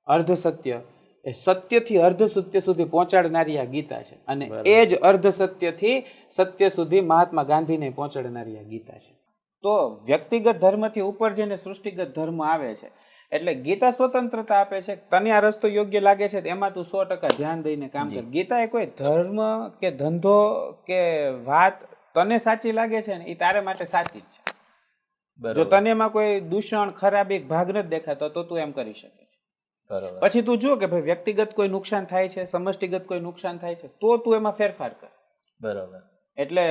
અર્ધ સત્ય એ સત્યથી અર્ધ સત્ય સુધી પહોંચાડનારી આ ગીતા છે, અને એ જ અર્ધ સત્યથી સત્ય સુધી મહાત્મા ગાંધીને પહોંચાડનારી આ ગીતા છે. તો વ્યક્તિગત ધર્મથી ઉપર જઈને સૃષ્ટિગત ધર્મ આવે છે એટલે ગીતા સ્વતંત્રતા આપે છે. તને આ રસ્તો યોગ્ય લાગે છે એમાં તું 100% ધ્યાન દઈને કામ કર. ગીતા એ કોઈ ધર્મ કે ધંધો કે વાત તને સાચી લાગે છે ને એ તારે માટે સાચી જ છે. જો તને એમાં કોઈ દૂષણ ખરાબી ભાગ નથી દેખાતો તો તું એમ કરી શકે છે. પછી તું જો કે ભાઈ વ્યક્તિગત કોઈ નુકસાન થાય છે, સમષ્ટિગત કોઈ નુકસાન થાય છે તો તું એમાં ફેરફાર કર. બરોબર. એટલે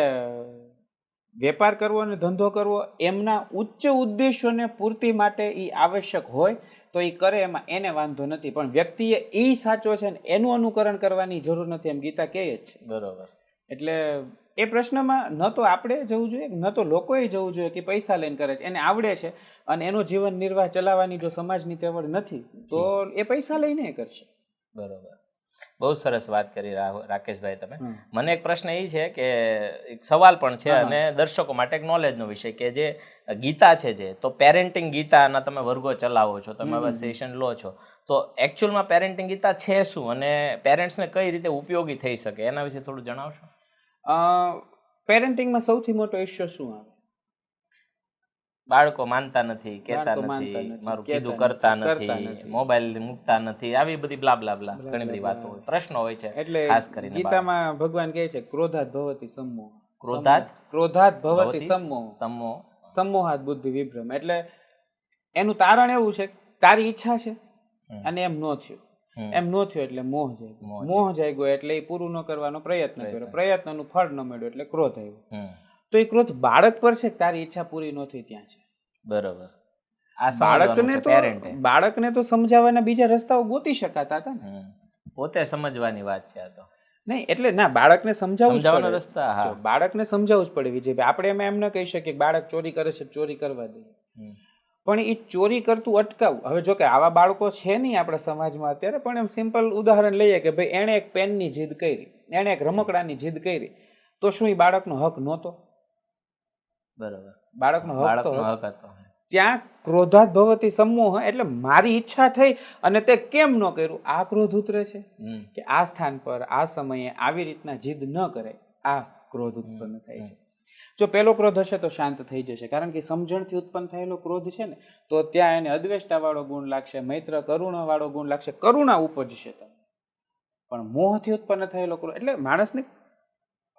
વેપાર કરવો અને ધંધો કરવો એમના ઉચ્ચ ઉદ્દેશોને પૂર્તિ માટે એ આવશ્યક હોય તો એ કરે, એમાં એને વાંધો નથી, પણ વ્યક્તિએ એ સાચો છે ને એનું અનુકરણ કરવાની જરૂર નથી એમ ગીતા કહે જ છે. બરોબર. એટલે એ પ્રશ્નમાં ન તો આપણે જવું જોઈએ ન તો લોકોએ જવું જોઈએ કે પૈસા લઈને કરે છે, એને આવડે છે અને એનો જીવન નિર્વાહ ચલાવવાની જો સમાજની તેવડ નથી તો એ પૈસા લઈને કરશે. બરોબર. બહુ સરસ વાત કરી રાકેશભાઈ તમે. મને એક પ્રશ્ન એ છે કે એક સવાલ પણ છે અને દર્શકો માટે એક નોલેજનો વિષય કે જે ગીતા છે જે તો પેરેન્ટિંગ ગીતાના તમે વર્ગો ચલાવો છો, તમે સેશન લો છો, તો એકચ્યુઅલમાં પેરેન્ટિંગ ગીતા છે શું અને પેરેન્ટ્સને કઈ રીતે ઉપયોગી થઈ શકે એના વિશે થોડું જણાવશો? પેરેન્ટિંગમાં સૌથી મોટો ઇશ્યુ શું આવે? બાળકો માનતા નથી, કહેતા નથી, મારું કીધું કરતા નથી, મોબાઈલ મૂકતા નથી, આવી બધી બ્લા બ્લા બ્લા ઘણી બધી વાતો હોય, પ્રશ્નો હોય છે. એટલે ખાસ કરીને ગીતામાં ભગવાન કહે છે ક્રોધાત ભવતિ સમોહ, ક્રોધાત ભવતિ સમોહ, સમોહાત બુદ્ધિ વિભ્રમ. એટલે એનું તારણ એવું છે તારી ઈચ્છા છે અને એમ નો થયું, એમ નો થયો એટલે મોહ જાય, મોહ જાગ્યો એટલે એ પૂરું ન કરવાનો પ્રયત્ન કર્યો, પ્રયત્નનું ફળ ન મળ્યું એટલે ક્રોધ આવ્યો. તો એ ક્રોધ બાળક પર છે તારી ઈચ્છા પૂરી ન થઈ ત્યાં છે. બરોબર. બાળકને તો સમજાવવાના બીજા રસ્તાઓ ગોતી શકાતા હતા ને, પોતે સમજવાની વાત છે આ તો નહીં. એટલે ના, બાળકને સમજાવવાનો રસ્તા, બાળકને સમજાવવું જ પડે વિજયભાઈ. આપણે એમાં એમ ન કહી શકીએ કે બાળક ચોરી કરે છે ચોરી કરવા દે, પણ એ ચોરી કરતું અટકાવવું. હવે જો કે આવા બાળકો છે નહીં આપણા સમાજમાં અત્યારે, પણ એમ સિમ્પલ ઉદાહરણ લઈએ કે ભાઈ એણે એક પેનની જીદ કરી, એણે એક રમકડાની જીદ કરી, તો શું એ બાળકનો હક નહોતો? બરાબર, બાળકનો હક હતો. ત્યાં ક્રોધાત ભવતિ સમોહ એટલે મારી ઈચ્છા થઈ અને તે કેમ ન કર્યું, આ ક્રોધ ઉતરે છે કે આ સ્થાન પર આ સમયે આવી રીતના જીદ ન કરે, આ ક્રોધ ઉત્પન્ન થાય છે. જો પેલો ક્રોધ હશે તો શાંત થઈ જશે, કારણ કે સમજણથી ઉત્પન્ન થયેલો ક્રોધ છે ને તો ત્યાં એને અદ્વેષ્ટા વાળો ગુણ લાગશે, મૈત્ર કરુણા વાળો ગુણ લાગશે, કરુણા ઉપજશે. પણ મોહથી ઉત્પન્ન થયેલો ક્રોધ એટલે માણસને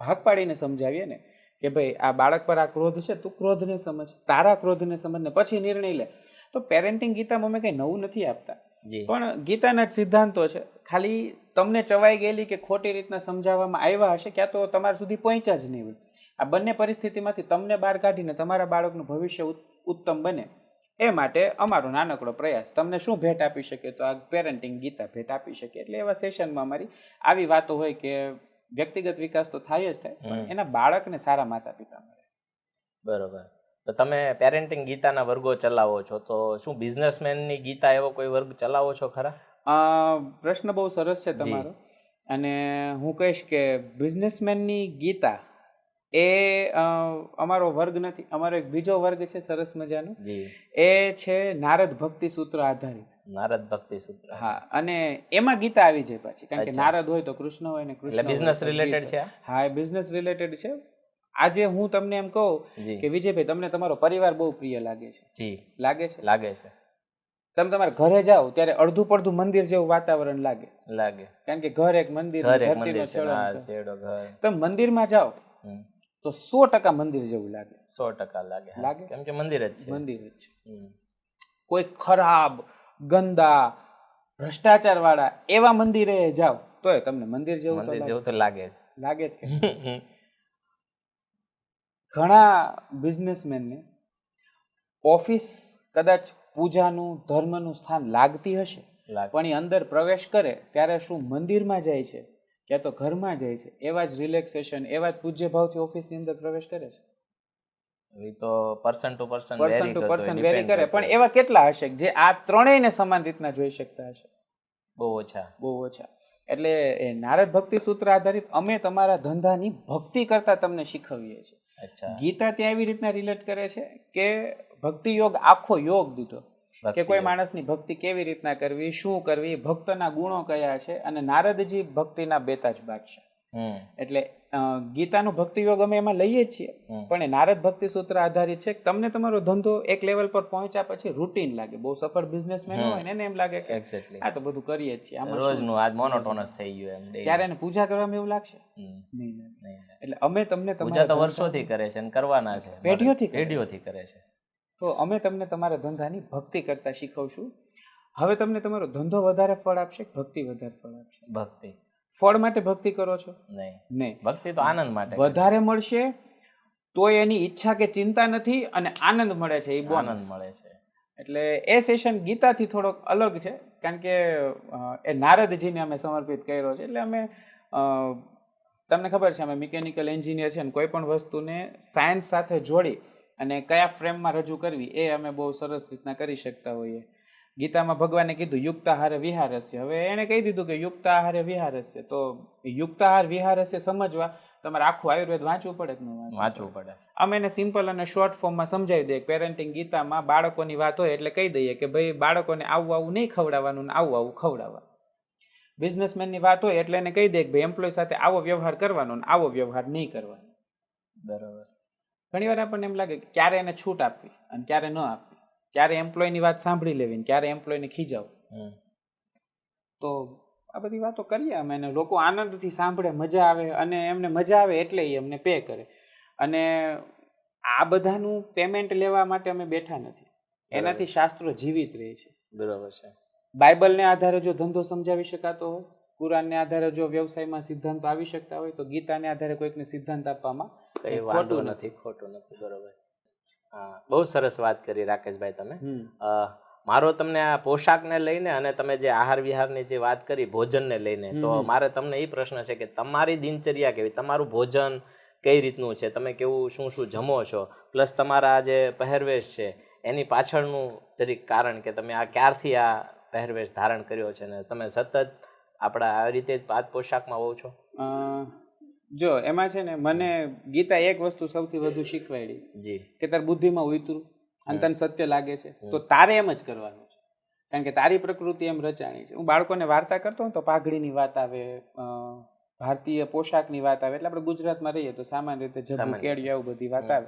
ભાગ પાડીને સમજાવીએ ને કે ભાઈ આ બાળક પર આ ક્રોધ છે, તું ક્રોધને સમજ, તારા ક્રોધને સમજ ને પછી નિર્ણય લે. તો પેરેન્ટિંગ ગીતામાં અમે કઈ નવું નથી આપતા, પણ ગીતાના જ સિદ્ધાંતો છે. ખાલી તમને ચવાઈ ગયેલી કે ખોટી રીતના સમજાવવામાં આવ્યા હશે, ક્યાં તો તમારા સુધી પહોંચ્યા જ નહીં હોય. આ બંને પરિસ્થિતિમાંથી તમને બહાર કાઢીને તમારા બાળકનું ભવિષ્ય ઉત્તમ બને એ માટે અમારો નાનકડો પ્રયાસ. તમને શું ભેટ આપી શકે? તો આ પેરેન્ટિંગ ગીતા ભેટ આપી શકે. એટલે એવા સેશનમાં અમારી આવી વાતો હોય કે વ્યક્તિગત વિકાસ તો થાય જ થાય, પણ એના બાળકને સારા માતા પિતા મળે. બરોબર. તો તમે પેરેન્ટિંગ ગીતાના વર્ગો ચલાવો છો, તો શું બિઝનેસમેનની ગીતા એવો કોઈ વર્ગ ચલાવો છો ખરા? પ્રશ્ન બહુ સરસ છે તમારો. અને હું કહીશ કે બિઝનેસમેનની ગીતા એ અમારો વર્ગ નથી. અમારો એક બીજો વર્ગ છે સરસ મજાનો, એ છે નારદ ભક્તિ સૂત્ર આધારિત. નારદ ભક્તિ સૂત્ર. હા, અને એમાં ગીતા આવી જાય પાછી, કારણ કે નારદ હોય તો કૃષ્ણ હોય ને કૃષ્ણ. બિઝનેસ રિલેટેડ છે. હા, એ બિઝનેસ રિલેટેડ છે. આજે હું તમને એમ કહું કે વિજયભાઈ, તમને તમારો પરિવાર બહુ પ્રિય લાગે છે. જી, લાગે છે. લાગે છે. તમે તમારા ઘરે જાઓ ત્યારે અડધું પડધું મંદિર જેવું વાતાવરણ લાગે, કારણ કે ઘર એક મંદિર, ધરતીનો છેડો. તમે મંદિરમાં જાઓ તો 100% મંદિર જેવું લાગે. 100% લાગે. કેમ કે મંદિર જ છે. મંદિર જ છે. કોઈ ખરાબ, ગંદા, ભ્રષ્ટાચાર વાળા એવા મંદિરે જાઓ તોય તમને મંદિર જેવું તો લાગે જ કે. ઘણા બિઝનેસમેનને ઓફિસ કદાચ પૂજાનું, ધર્મનું સ્થાન લાગતી હશે, પણ એ અંદર પ્રવેશ કરે ત્યારે શું મંદિરમાં જાય છે ક્યાં તો ઘરમાં જાય છે, એવા જ રિલેક્સેશન, એવા જ પૂજ્ય ભાવથી ઓફિસની અંદર પ્રવેશ કરે છે. એ તો પર્સન ટુ પર્સન વેરી કરે. પણ એવા કેટલા હશે જે આ ત્રણેયને સમાન રીતના જોઈ શકતા હશે? બહુ ઓછા. એટલે એ નારદ ભક્તિ સૂત્ર આધારિત અમે તમારા ધંધાની ભક્તિ કરતા તમને શીખવીએ છીએ. ગીતા ત્યાં એવી રીતના રિલેટ કરે છે કે ભક્તિ યોગ આખો યોગ દીધો કે કોઈ માણસની ભક્તિ કેવી રીતના કરવી, શું કરવી, ભક્તના ગુણો કયા છે, અને નારદજી ભક્તિના બેતાજ ભાગ છે. એટલે ગીતાનું ભક્તિ યોગ અમે એમાં લઈએ જ છીએ, પણ એ નારદ ભક્તિ સૂત્ર આધારિત છે. તમને તમારો ધંધો એક લેવલ પર પહોંચ્યા પછી રૂટીન લાગે. બહુ સફળ બિઝનેસમેન હોય ને એને એમ લાગે કે આ તો બધું કરીએ જ છીએ, રોજનું આજ મોનોટોનસ થઈ ગયું એમ. ત્યારે એને પૂજા કરવામાં એવું લાગશે નહીં. એટલે અમે તમને પૂજા તો વર્ષોથી કરે છે અને કરવાના છે, પેઢીઓથી કરે છે. તો અમે તમને તમારા ધંધાની ભક્તિ કરતા શીખવશું. હવે તમને તમારો ધંધો વધારે ફળ આપશે, ભક્તિ વધારે ફળ આપશે? ભક્તિ. ફળ માટે ભક્તિ કરો છો? નહીં. ભક્તિ તો આનંદ માટે. વધારે મળશે તોય એની ઈચ્છા કે ચિંતા નથી, અને આનંદ મળે છે, એ આનંદ મળે છે. એટલે એ સેશન ગીતાથી થોડોક અલગ છે, કારણ કે એ નારદજીને અમે સમર્પિત કર્યો છે. એટલે અમે તમને ખબર છે અમે મિકેનિકલ એન્જિનિયર છે, અને કોઈ પણ વસ્તુને સાયન્સ સાથે જોડી અને કયા ફ્રેમમાં રજૂ કરવી એ અમે બહુ સરસ રીતના કરી શકતા હોઈએ. ગીતામાં ભગવાને કીધું યુક્તાહારે વિહારસ્ય. હવે એણે કહી દીધું કે યુક્તાહારે વિહારસ્ય, તો યુક્તાહાર વિહારસ્ય સમજવા તમારે આખું આયુર્વેદ વાંચવું પડે કે ન વાંચવું પડે? અમે એને સિમ્પલ અને શોર્ટ ફોર્મમાં સમજાવી દઈએ. પેરેન્ટિંગ ગીતામાં બાળકોની વાત હોય એટલે કહી દઈએ કે ભાઈ બાળકોને આવું નહીં ખવડાવવાનું ને આવું ખવડાવવાનું. બિઝનેસમેનની વાત હોય એટલે એને કહી દે કે ભાઈ એમ્પ્લોય સાથે આવો વ્યવહાર કરવાનો ને આવો વ્યવહાર નહીં કરવાનો. બરાબર. ઘણી વાર આપણને એમ લાગે કે ક્યારે એને છૂટ આપવી અને ક્યારે ન આપવી, ક્યારે એમ્પ્લોયની વાત સાંભળી લેવી, ક્યારે એમ્પ્લોયને ખીજાવું. તો આ બધી વાતો કરીએ અમે, અને લોકો આનંદથી સાંભળે, મજા આવે, અને એમને મજા આવે એટલે એ અમને પે કરે. અને આ બધાનું પેમેન્ટ લેવા માટે અમે બેઠા નથી, એનાથી શાસ્ત્રો જીવિત રહે છે. બરાબર છે. બાઇબલને આધારે જો ધંધો સમજાવી શકાતો હોય, કુરાનને આધારે જો વ્યવસાયમાં સિદ્ધાંતો આવી શકતા હોય, તો ગીતાને આધારે કોઈકને સિદ્ધાંત આપવામાં ખોટું નથી. બરોબર. હા, બહુ સરસ વાત કરી રાકેશભાઈ તમે. મારો તમને આ પોશાકને લઈને અને તમે જે આહાર વિહારની જે વાત કરી ભોજનને લઈને, તો મારે તમને એ પ્રશ્ન છે કે તમારી દિનચર્યા કેવી, તમારું ભોજન કઈ રીતનું છે, તમે કેવું શું જમો છો, પ્લસ તમારા જે પહેરવેશ છે એની પાછળનું જરીક કારણ કે તમે આ ક્યારથી આ પહેરવેશ ધારણ કર્યો છે ને તમે સતત આપણા આ રીતે જ પોશાકમાં હોવ છો? જો એમાં છે ને મને ગીતા એક વસ્તુ સૌથી વધુ શીખવાડી જી કે તાર બુદ્ધિમાં ઉતરું અને તને સત્ય લાગે છે તો તારે એમ જ કરવાનું છે, કારણ કે તારી પ્રકૃતિ એમ રચાણી છે. હું બાળકોને વાર્તા કરતો ને તો પાઘડીની વાત આવે, ભારતીય પોશાકની વાત આવે, એટલે આપણે ગુજરાતમાં રહીએ તો સામાન્ય રીતે જબુ કેડિયું આવું બધી વાત આવે.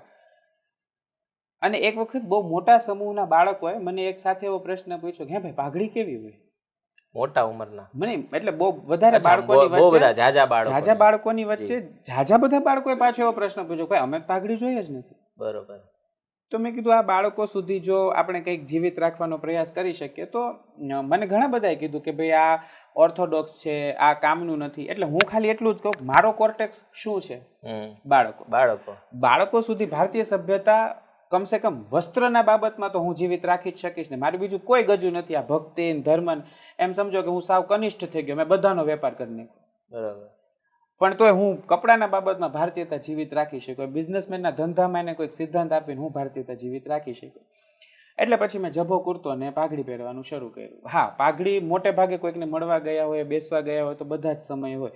અને એક વખત બહુ મોટા સમૂહના બાળકોએ મને એક સાથે એવો પ્રશ્ન પૂછ્યો કે હે ભાઈ પાઘડી કેવી હોય? મોટા ઉંમરના મને એટલે બહુ વધારે બાળકોની વચ્ચે ઝાઝા બાળકોની વચ્ચે ઝાઝા બધા બાળકોએ પાછો એવો પ્રશ્ન પૂછ્યો ભાઈ અમે પાઘડી જોઈએ જ નથી. બરોબર. તો મેં કીધું આ બાળકો સુધી જો આપણે કંઈક જીવિત રાખવાનો પ્રયાસ કરી શકીએ તો મને ઘણા બધાએ કીધું કે ભાઈ આ ઓર્થોડોક્સ છે, આ કામનું નથી. એટલે હું ખાલી એટલું જ કહું, મારો કોર્ટેક્સ શું છે? બાળકો સુધી ભારતીય સભ્યતા કમસે કમ વસ્ત્રના બાબતમાં તો હું જીવિત રાખી જ શકીશ ને. મારું બીજું કોઈ ગજુ નથી. આ ભક્તિ ધર્મ એમ સમજો કે હું સાવ કનિષ્ઠ થઈ ગયો, મેં બધાનો વેપાર કરી નાખ્યો. બરાબર. પણ તોય હું કપડાના બાબતમાં ભારતીયતા જીવિત રાખી શકું. બિઝનેસમેનના ધંધામાં એને કોઈક સિદ્ધાંત આપીને હું ભારતીયતા જીવિત રાખી શકું. એટલે પછી મેં જભો કુર્તો ને પાઘડી પહેરવાનું શરૂ કર્યું. હા, પાઘડી મોટે ભાગે કોઈકને મળવા ગયા હોય, બેસવા ગયા હોય તો બધા જ સમય હોય.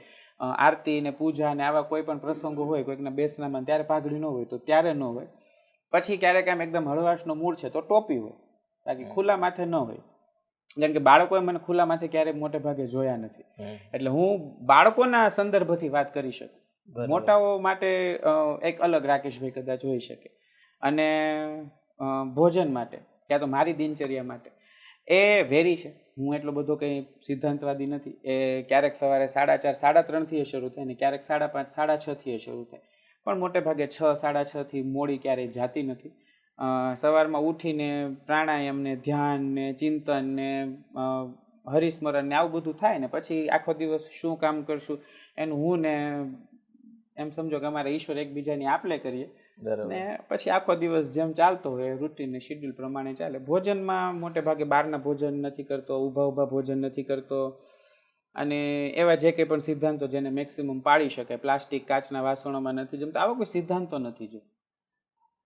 આરતી ને પૂજા ને આવા કોઈ પણ પ્રસંગો હોય, કોઈકના બેસનામાં, ત્યારે પાઘડી ન હોય તો ત્યારે ન હોય. પછી ક્યારેક આમ એકદમ હળવાશનો મૂડ છે તો ટોપી હોય, બાકી ખુલ્લા માથે ન હોય. કારણ કે બાળકોએ મને ખુલ્લા માથે ક્યારેક મોટે ભાગે જોયા નથી. એટલે હું બાળકોના સંદર્ભથી વાત કરી શકું. મોટાઓ માટે એક અલગ રાકેશભાઈ કદાચ હોઈ શકે. અને ભોજન માટે ક્યાં તો મારી દિનચર્યા માટે એ વેરી છે. હું એટલો બધો કંઈ સિદ્ધાંતવાદી નથી. એ ક્યારેક સવારે 4:30, 3:30 શરૂ થાય ને ક્યારેક 5:30, 6:30 શરૂ થાય. પણ મોટે ભાગે 6, 6:30 મોડી ક્યારેય જાતી નથી. સવારમાં ઉઠીને પ્રાણાયામ ને ધ્યાન ને ચિંતન ને હરિસ્મરણ ને આવું બધું થાય ને પછી આખો દિવસ શું કામ કરશું એનું હું ને એમ સમજો કે અમારે ઈશ્વર એકબીજાની આપલે કરીએ ને પછી આખો દિવસ જેમ ચાલતો હોય રૂટીન ને શેડ્યુલ પ્રમાણે ચાલે. ભોજનમાં મોટે ભાગે બહારના ભોજન નથી કરતો, ઊભા ભોજન નથી કરતો. અને એવા જે કંઈ પણ સિદ્ધાંતો જેને મેક્સિમમ પાળી શકે, પ્લાસ્ટિક કાચના વાસણોમાં નથી જમતા, આવા કોઈ સિદ્ધાંતો નથી. જો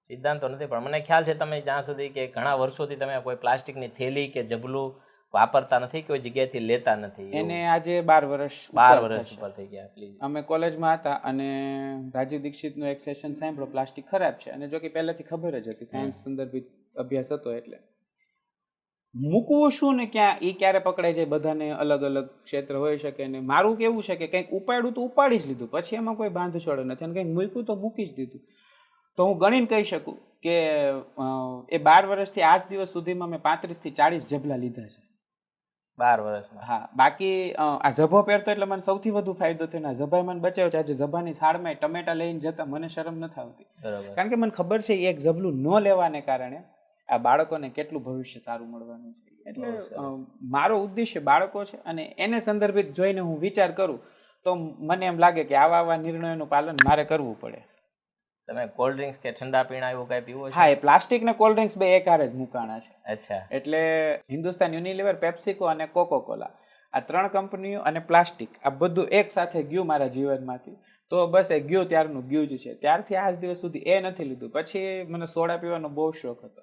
સિદ્ધાંતો નથી, પણ મને ખ્યાલ છે તમે જ્યાં સુધી કે ઘણા વર્ષોથી તમે કોઈ પ્લાસ્ટિકની થેલી કે જબલું વાપરતા નથી, કોઈ જગ્યાએથી લેતા નથી. એને આજે 12 વર્ષ ઉપર થઈ ગયા. પ્લીઝ, અમે કોલેજમાં હતા અને રાજીવ દીક્ષિતનો એક સેશન સાંભળ્યો, પ્લાસ્ટિક ખરાબ છે. અને જો કે પહેલાથી ખબર જ હતી, સાયન્સ સંદર્ભિત અભ્યાસ હતો. એટલે મૂકવું શું ને ક્યાં એ ક્યારે પકડાઈ જાય, બધાને અલગ અલગ ક્ષેત્ર હોઈ શકે. ને મારું કેવું છે કે કંઈક ઉપાડ્યું તો ઉપાડી જ લીધું, પછી એમાં કોઈ બાંધછોડ નથી. અને કંઈક મૂક્યું તો મૂકી જ દીધું. તો હું ગણીને કહી શકું કે એ 12 વર્ષથી આજ દિવસ સુધીમાં મેં 35 થી 40 જબલા લીધા છે. 12 વર્ષમાં? હા. બાકી આ જભો પહેરતો એટલે મને સૌથી વધુ ફાયદો થયો ને જભાએ મને બચાવ્યો છે. આજે જભાની છાડમાં ટમેટા લઈને જતા મને શરમ નથી આવતી. કારણ કે મને ખબર છે એક જબલું ન લેવાને કારણે આ બાળકોને કેટલું ભવિષ્ય સારું મળવાનું છે. એટલે મારો ઉદ્દેશ્ય બાળકો છે અને એને સંદર્ભિત જોઈને હું વિચાર કરું તો મને એમ લાગે કે આવા નિર્ણયોનું પાલન મારે કરવું પડે. તમે કોલ્ડ ડ્રિંક્સ કે ઠંડા પીણા એવું કઈ પીવો છો? હા, એ પ્લાસ્ટિક ને કોલ્ડ ડ્રિંક્સ બે એકારે જ મુકાણા છે. અચ્છા. એટલે હિન્દુસ્તાન યુનિલિવર, પેપ્સિકો અને કોકોકોલા, આ 3 કંપનીઓ અને પ્લાસ્ટિક, આ બધું એક સાથે ગયું મારા જીવનમાંથી. તો બસ એ ગયું ત્યારનું ગયું જ છે. ત્યારથી આજ દિવસ સુધી એ નથી લીધું. પછી મને સોડા પીવાનો બહુ શોખ હતો.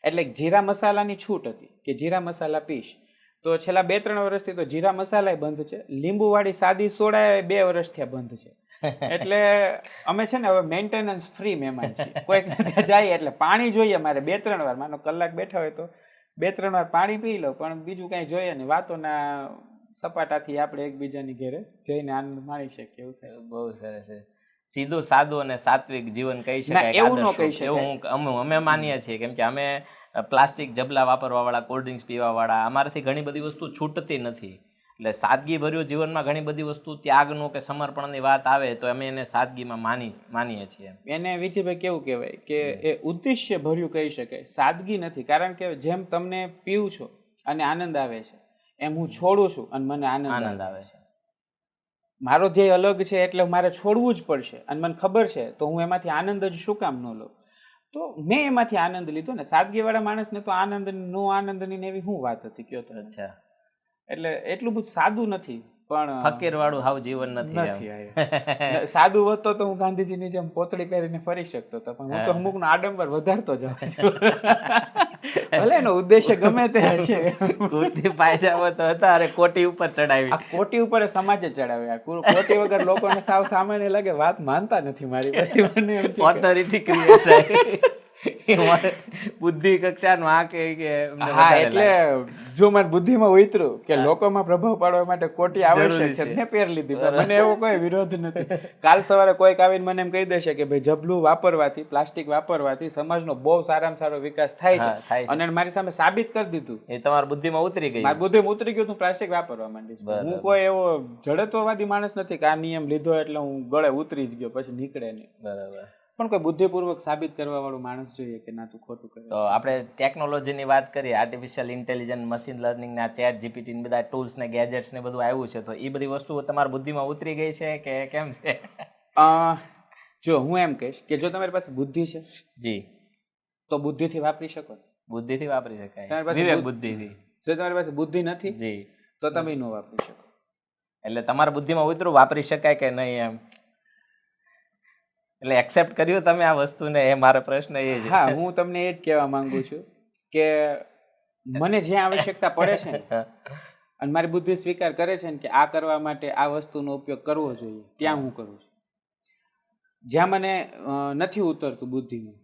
એટલે જીરા મસાલાની છૂટ હતી કે જીરા મસાલા પીશ. તો છેલ્લા 2-3 વર્ષથી તો જીરા મસાલા બંધ છે. લીંબુવાળી સાદી સોડા 2 વર્ષથી બંધ છે. એટલે અમે છે ને હવે મેન્ટેનન્સ ફ્રી મહેમાન છીએ. કોઈક ત્યાં જાય એટલે પાણી જોઈએ મારે 2-3 વાર. માનો કલાક બેઠા હોય તો 2-3 વાર પાણી પી લો, પણ બીજું કાંઈ જોઈએ ને. વાતોના સપાટાથી આપણે એકબીજાની ઘરે જઈને આનંદ માણી શકીએ. એવું થાય. બહુ સરસ છે. સીધું સાદું અને સાત્વિક જીવન કહી શકાય. એવું ન કહી શકાય. અમે માનીએ છીએ, કેમ કે અમે પ્લાસ્ટિક જબલા વાપરવા વાળા, કોલ્ડ ડ્રિંક્સ પીવા વાળા, અમારાથી ઘણી બધી વસ્તુ છૂટતી નથી. એટલે સાદગી ભર્યું જીવનમાં ઘણી બધી વસ્તુ ત્યાગનો કે સમર્પણની વાત આવે તો અમે એને સાદગીમાં માનીએ છીએ. એને વિજયભાઈ કેવું કહેવાય કે એ ઉદ્દેશ્ય ભર્યું કહી શકાય, સાદગી નથી. કારણ કે જેમ તમને પીવું છો અને આનંદ આવે છે, એમ હું છોડું છું અને મને આનંદ આવે છે. મારો ધ્યેય અલગ છે એટલે મારે છોડવું જ પડશે અને મને ખબર છે તો હું એમાંથી આનંદ જ શું કામ ન લઉં. તો મેં એમાંથી આનંદ લીધો ને. સાદગીવાળા માણસને તો આનંદની એવી શું વાત હતી કયો તો. અચ્છા. એટલે એટલું બધું સાદું નથી, પણ ફકીર વાળું હાવ જીવન નથી. સાદું હોતો તો હું ગાંધીજીની જેમ પોતળી પહેરીને ફરી શકતો હતો, પણ હું તો અમુકનો આડંબર વધારતો જાઉં છું. ભલે એનો ઉદ્દેશ્ય ગમે તે હશે. કુર્તી પાયજામા તો હતા, અરે કોટી ઉપર ચડાવી. આ કોટી ઉપર સમાજે ચડાવ્યા. કોટી વગર લોકોને સાવ સામાન્ય લાગે, વાત માનતા નથી મારી. પછી મને એમ ઓથોરિટી ક્રિએટ થાય. બુદ્ધિ કક્ષાનું આ કે હા, એટલે જો મારી બુદ્ધિમાં ઉતર્યું કે લોકોમાં પ્રભાવ પાડવા માટે કોટી આવશ્યક છે, મેં પહેરી લીધી. મને એવો કોઈ વિરોધ નથી. કાલ સવારે કોઈક આવીને મને એમ કહી દેશે કે ભાઈ જબલું વાપરવાથી, પ્લાસ્ટિક વાપરવાથી સમાજનો બહુ સારામાં સારો વિકાસ થાય છે, અને મારી સામે સાબિત કરી દીધું, એ તમારી બુદ્ધિમાં ઉતરી ગઈ. મારી બુદ્ધિમાં ઉતરી ગયું, હું પ્લાસ્ટિક વાપરવા માંડીશ. હું કોઈ એવો જડત્વવાદી માણસ નથી કે આ નિયમ લીધો એટલે હું ગળે ઉતરી જ ગયો પછી નીકળે નહીં. બરાબર. પણ કોઈ બુદ્ધિપૂર્વક સાબિત કરવા વાળો માણસ જોઈએ કે ના તું ખોટું કરે. તો આપણે ટેકનોલોજીની વાત કરીએ, આર્ટિફિશિયલ ઇન્ટેલિજન્સ, મશીન લર્નિંગના ચેટ જીપીટી ને બધા ટૂલ્સ ને ગેજેટ્સ ને બધું આવ્યું છે, તો એ બધી વસ્તુઓ તમારી બુદ્ધિમાં ઉતરી ગઈ છે કે કેમ છે? જો હું એમ કહીશ કે જો તમારી પાસે બુદ્ધિ છે જી, તો બુદ્ધિથી વાપરી શકો. બુદ્ધિથી વાપરી શકાય, તમારી પાસે વિવેક બુદ્ધિથી. જો તમારી પાસે બુદ્ધિ નથી જી, તો તમે ન વાપરી શકો. એટલે તમારા બુદ્ધિમાં ઉતરું વાપરી શકાય કે નહીં એમ, એટલે એક્સેપ્ટ કર્યું તમે આ વસ્તુને, એ મારો પ્રશ્ન એ છે. હા, હું તમને એ જ કહેવા માંગુ છું કે મને જ્યાં આવશ્યકતા પડે છે ને અને મારી બુદ્ધિ સ્વીકાર કરે છે ને કે આ કરવા માટે આ વસ્તુનો ઉપયોગ કરવો જોઈએ, ત્યાં હું કરું છું. જ્યાં મને નથી ઉતરતું બુદ્ધિમાં,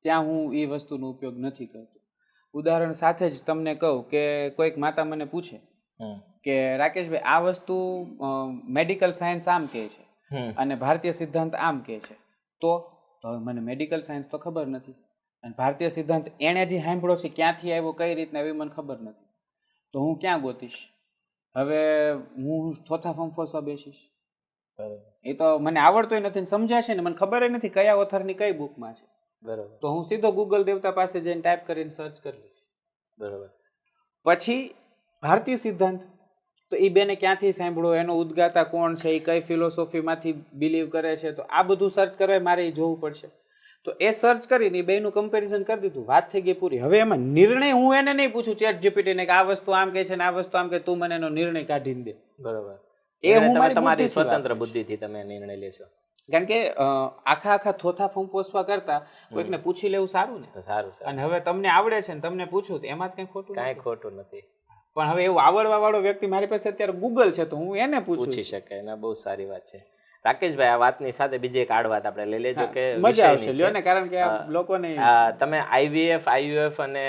ત્યાં હું એ વસ્તુનો ઉપયોગ નથી કરતો. ઉદાહરણ સાથે જ તમને કહું કે કોઈક માતા મને પૂછે કે રાકેશભાઈ આ વસ્તુ મેડિકલ સાયન્સ આમ કહે છે અને ભારતીય સિદ્ધાંત આમ કહે છે, તો મને મેડિકલ સાયન્સ તો ખબર નથી અને ભારતીય સિદ્ધાંત એણે જે સાંભળ્યો છે ક્યાંથી આવ્યો, કઈ રીતના એવી મને ખબર નથી, તો હું ક્યાં ગોતીશ? હવે હું થોથા ફંફોસવા બેસીશ? એ તો મને આવડતોય નથી ને સમજાશે ને મને ખબર નથી કયા ઓથરની કઈ બુકમાં છે. બરોબર. તો હું સીધો ગૂગલ દેવતા પાસે જઈને ટાઈપ કરીને સર્ચ કરી લઈશ. બરોબર. પછી ભારતીય સિદ્ધાંત તો એ બેને ક્યાંથી સાંભળો, એનો ઉદ્ગાતા કોણ છે, એ કઈ ફિલોસોફીમાંથી બિલીવ કરે છે, તો આ બધું સર્ચ કરવા મારે જોવું પડશે. તો એ સર્ચ કરીને એ બેનું કમ્પેરિઝન કરી દીધું, વાત થઈ ગઈ પૂરી. હવે એમાં નિર્ણય હું એને નહીં પૂછું ચેટ જીપીટીને કે આ વસ્તુ આમ કહે છે ને આ વસ્તુ આમ કે તું મને એનો નિર્ણય કાઢીને દે. બરોબર. એ હું તમારી સ્વતંત્ર બુદ્ધિથી તમે નિર્ણય લેશો. કારણ કે આખા થોથા ફંફોસવા કરતા કોઈકને પૂછી લેવું સારું ને. સારું. અને હવે તમને આવડે છે ને તમને પૂછું તો એમાં કઈ ખોટું કાંઈ ખોટું નથી. પણ હવે એવું આવડવા વાળો વ્યક્તિ મારી પાસે અત્યારે ગૂગલ છે તો હું એને પૂછી શકાય ને. બહુ સારી વાત છે રાકેશભાઈ. આ વાતની સાથે બીજી એક આડ વાત આપણે લઈ લેજો કે મજા આવશે લ્યો ને, કારણ કે લોકોને તમે આઈવીએફ, આઈયુએફ અને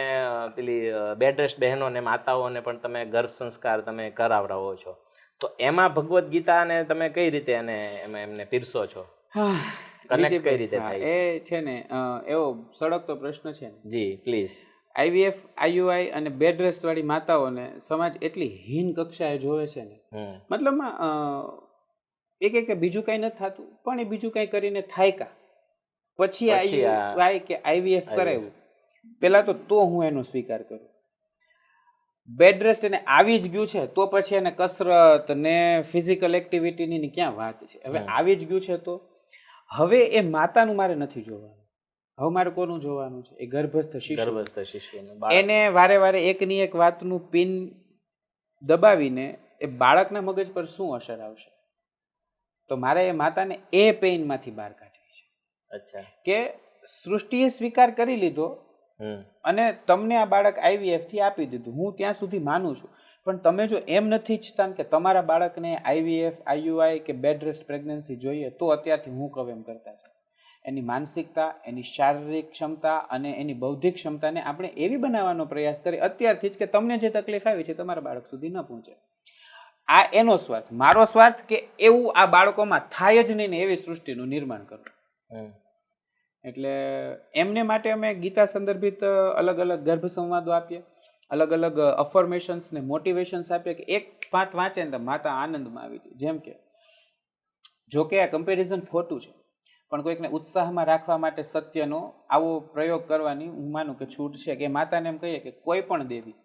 પેલી બેડ રેસ્ટ બહેનોને, માતાઓને પણ તમે ગર્ભ સંસ્કાર તમે કરાવડાવો છો, તો એમાં ભગવદ્ ગીતાને તમે કઈ રીતે એમને પીરસો છો? કનેક્ટ કઈ રીતે થાય છે? એ છે ને એવો સળગતો પ્રશ્ન છે ને. જી પ્લીઝ. આઈવીએફ, આઈયુઆઈ અને બેડ રેસ્ટ વાળી માતાઓને સમાજ એટલી હીન કક્ષાએ જોવે છે ને, મતલબ કે બીજું કઈ નથી થતું પણ એ બીજું કઈ કરીને થાય કા પછી આઈયુઆઈ કે આઈવીએફ કરાવ્યું પેલા તો હું એનો સ્વીકાર કરું. બેડ રેસ્ટ એને આવી જ ગયું છે તો પછી એને કસરત ને ફિઝિકલ એક્ટિવિટીની ક્યાં વાત છે? હવે આવી જ ગયું છે તો હવે એ માતાનું મારે નથી જોવાનું, હવે મારે કોનું જોવાનું છે? એ ગર્ભસ્થ શિશુ. એને વારે વારે એકની એક વાતનું પિન દબાવીને એ બાળકના મગજ પર શું અસર આવશે? તો મારે એ માતાને એ પેઇનમાંથી બહાર કાઢવી છે. અચ્છા. કે સૃષ્ટિએ સ્વીકાર કરી લીધો અને તમને આ બાળક આઈવીએફ થી આપી દીધું, હું ત્યાં સુધી માનું છું. પણ તમે જો એમ નથી ઈચ્છતા કે તમારા બાળકને આઈવીએફ, આઈયુઆઈ કે બેડ રેસ્ટ પ્રેગ્નન્સી જોઈએ, તો અત્યારથી હું કહું એમ કરતા છે. એની માનસિકતા, એની શારીરિક ક્ષમતા અને એની બૌદ્ધિક ક્ષમતાને આપણે એવી બનાવવાનો પ્રયાસ કરીએ અત્યારથી જ કે તમને જે તકલીફ આવી છે તમારા બાળક સુધી ન પહોંચે. આ એનો સ્વાર્થ. મારો સ્વાર્થ કે એવું આ બાળકોમાં થાય જ નહીં ને એવી સૃષ્ટિનું નિર્માણ કરવું. એટલે એમને માટે અમે ગીતા સંદર્ભિત અલગ અલગ ગર્ભ સંવાદો આપીએ, અલગ અલગ અફર્મેશન્સ ને મોટિવેશન્સ આપીએ કે એક પાંચ વાંચે ને માતા આનંદમાં આવી હતી. જેમ કે જો કે આ કમ્પેરિઝન ખોટું છે પણ કોઈકને ઉત્સાહમાં રાખવા માટે સત્યનો આવો પ્રયોગ કરવાની હું માનું કે છૂટ છે. કે માતાને એમ કહીએ કે કોઈ પણ દેવી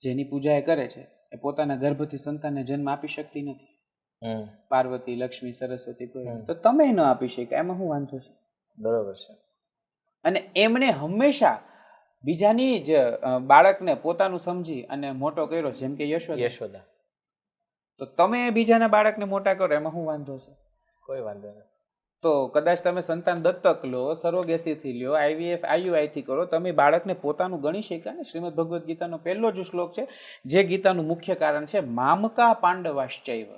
જેની પૂજા એ કરે છે એ પોતાના ગર્ભથી સંતાનને જન્મ આપી શકતી નથી. પાર્વતી, લક્ષ્મી, સરસ્વતી કોઈ, તો તમે ન આપી શકે એમાં શું વાંધો છે? બરોબર છે. અને એમણે હંમેશા બીજાની જ બાળકને પોતાનું સમજી અને મોટો કર્યો, જેમ કે યશોદા. તો તમે બીજાના બાળકને મોટા કરો એમાં શું વાંધો છે? કોઈ વાંધો નથી. તો કદાચ તમે સંતાન દત્તક લો, સરોગેસીથી લ્યો, આઈવીએફ, આઈયુઆઈ થી કરો, તમે બાળકને પોતાનું ગણી શક્યા ને? શ્રીમદ ભગવદ્ ગીતાનો પહેલો જ શ્લોક છે જે ગીતાનું મુખ્ય કારણ છે, મામકા પાંડવાશ્ચૈવ.